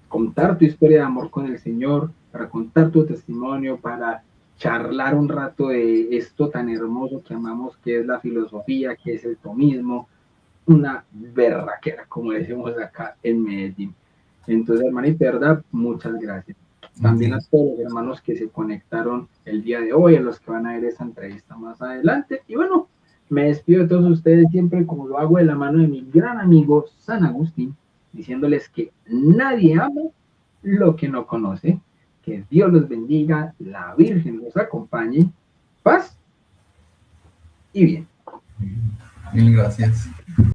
contar tu historia de amor con el Señor, para contar tu testimonio, para charlar un rato de esto tan hermoso que amamos, que es la filosofía, que es el tomismo, una berraquera, como decimos acá en Medellín. Entonces, hermanito, de verdad, muchas gracias. También a todos los hermanos que se conectaron el día de hoy, a los que van a ver esta entrevista más adelante. Y bueno, me despido de todos ustedes siempre como lo hago de la mano de mi gran amigo San Agustín, diciéndoles que nadie ama lo que no conoce. Que Dios los bendiga, la Virgen los acompañe. Paz y bien.
Mil gracias.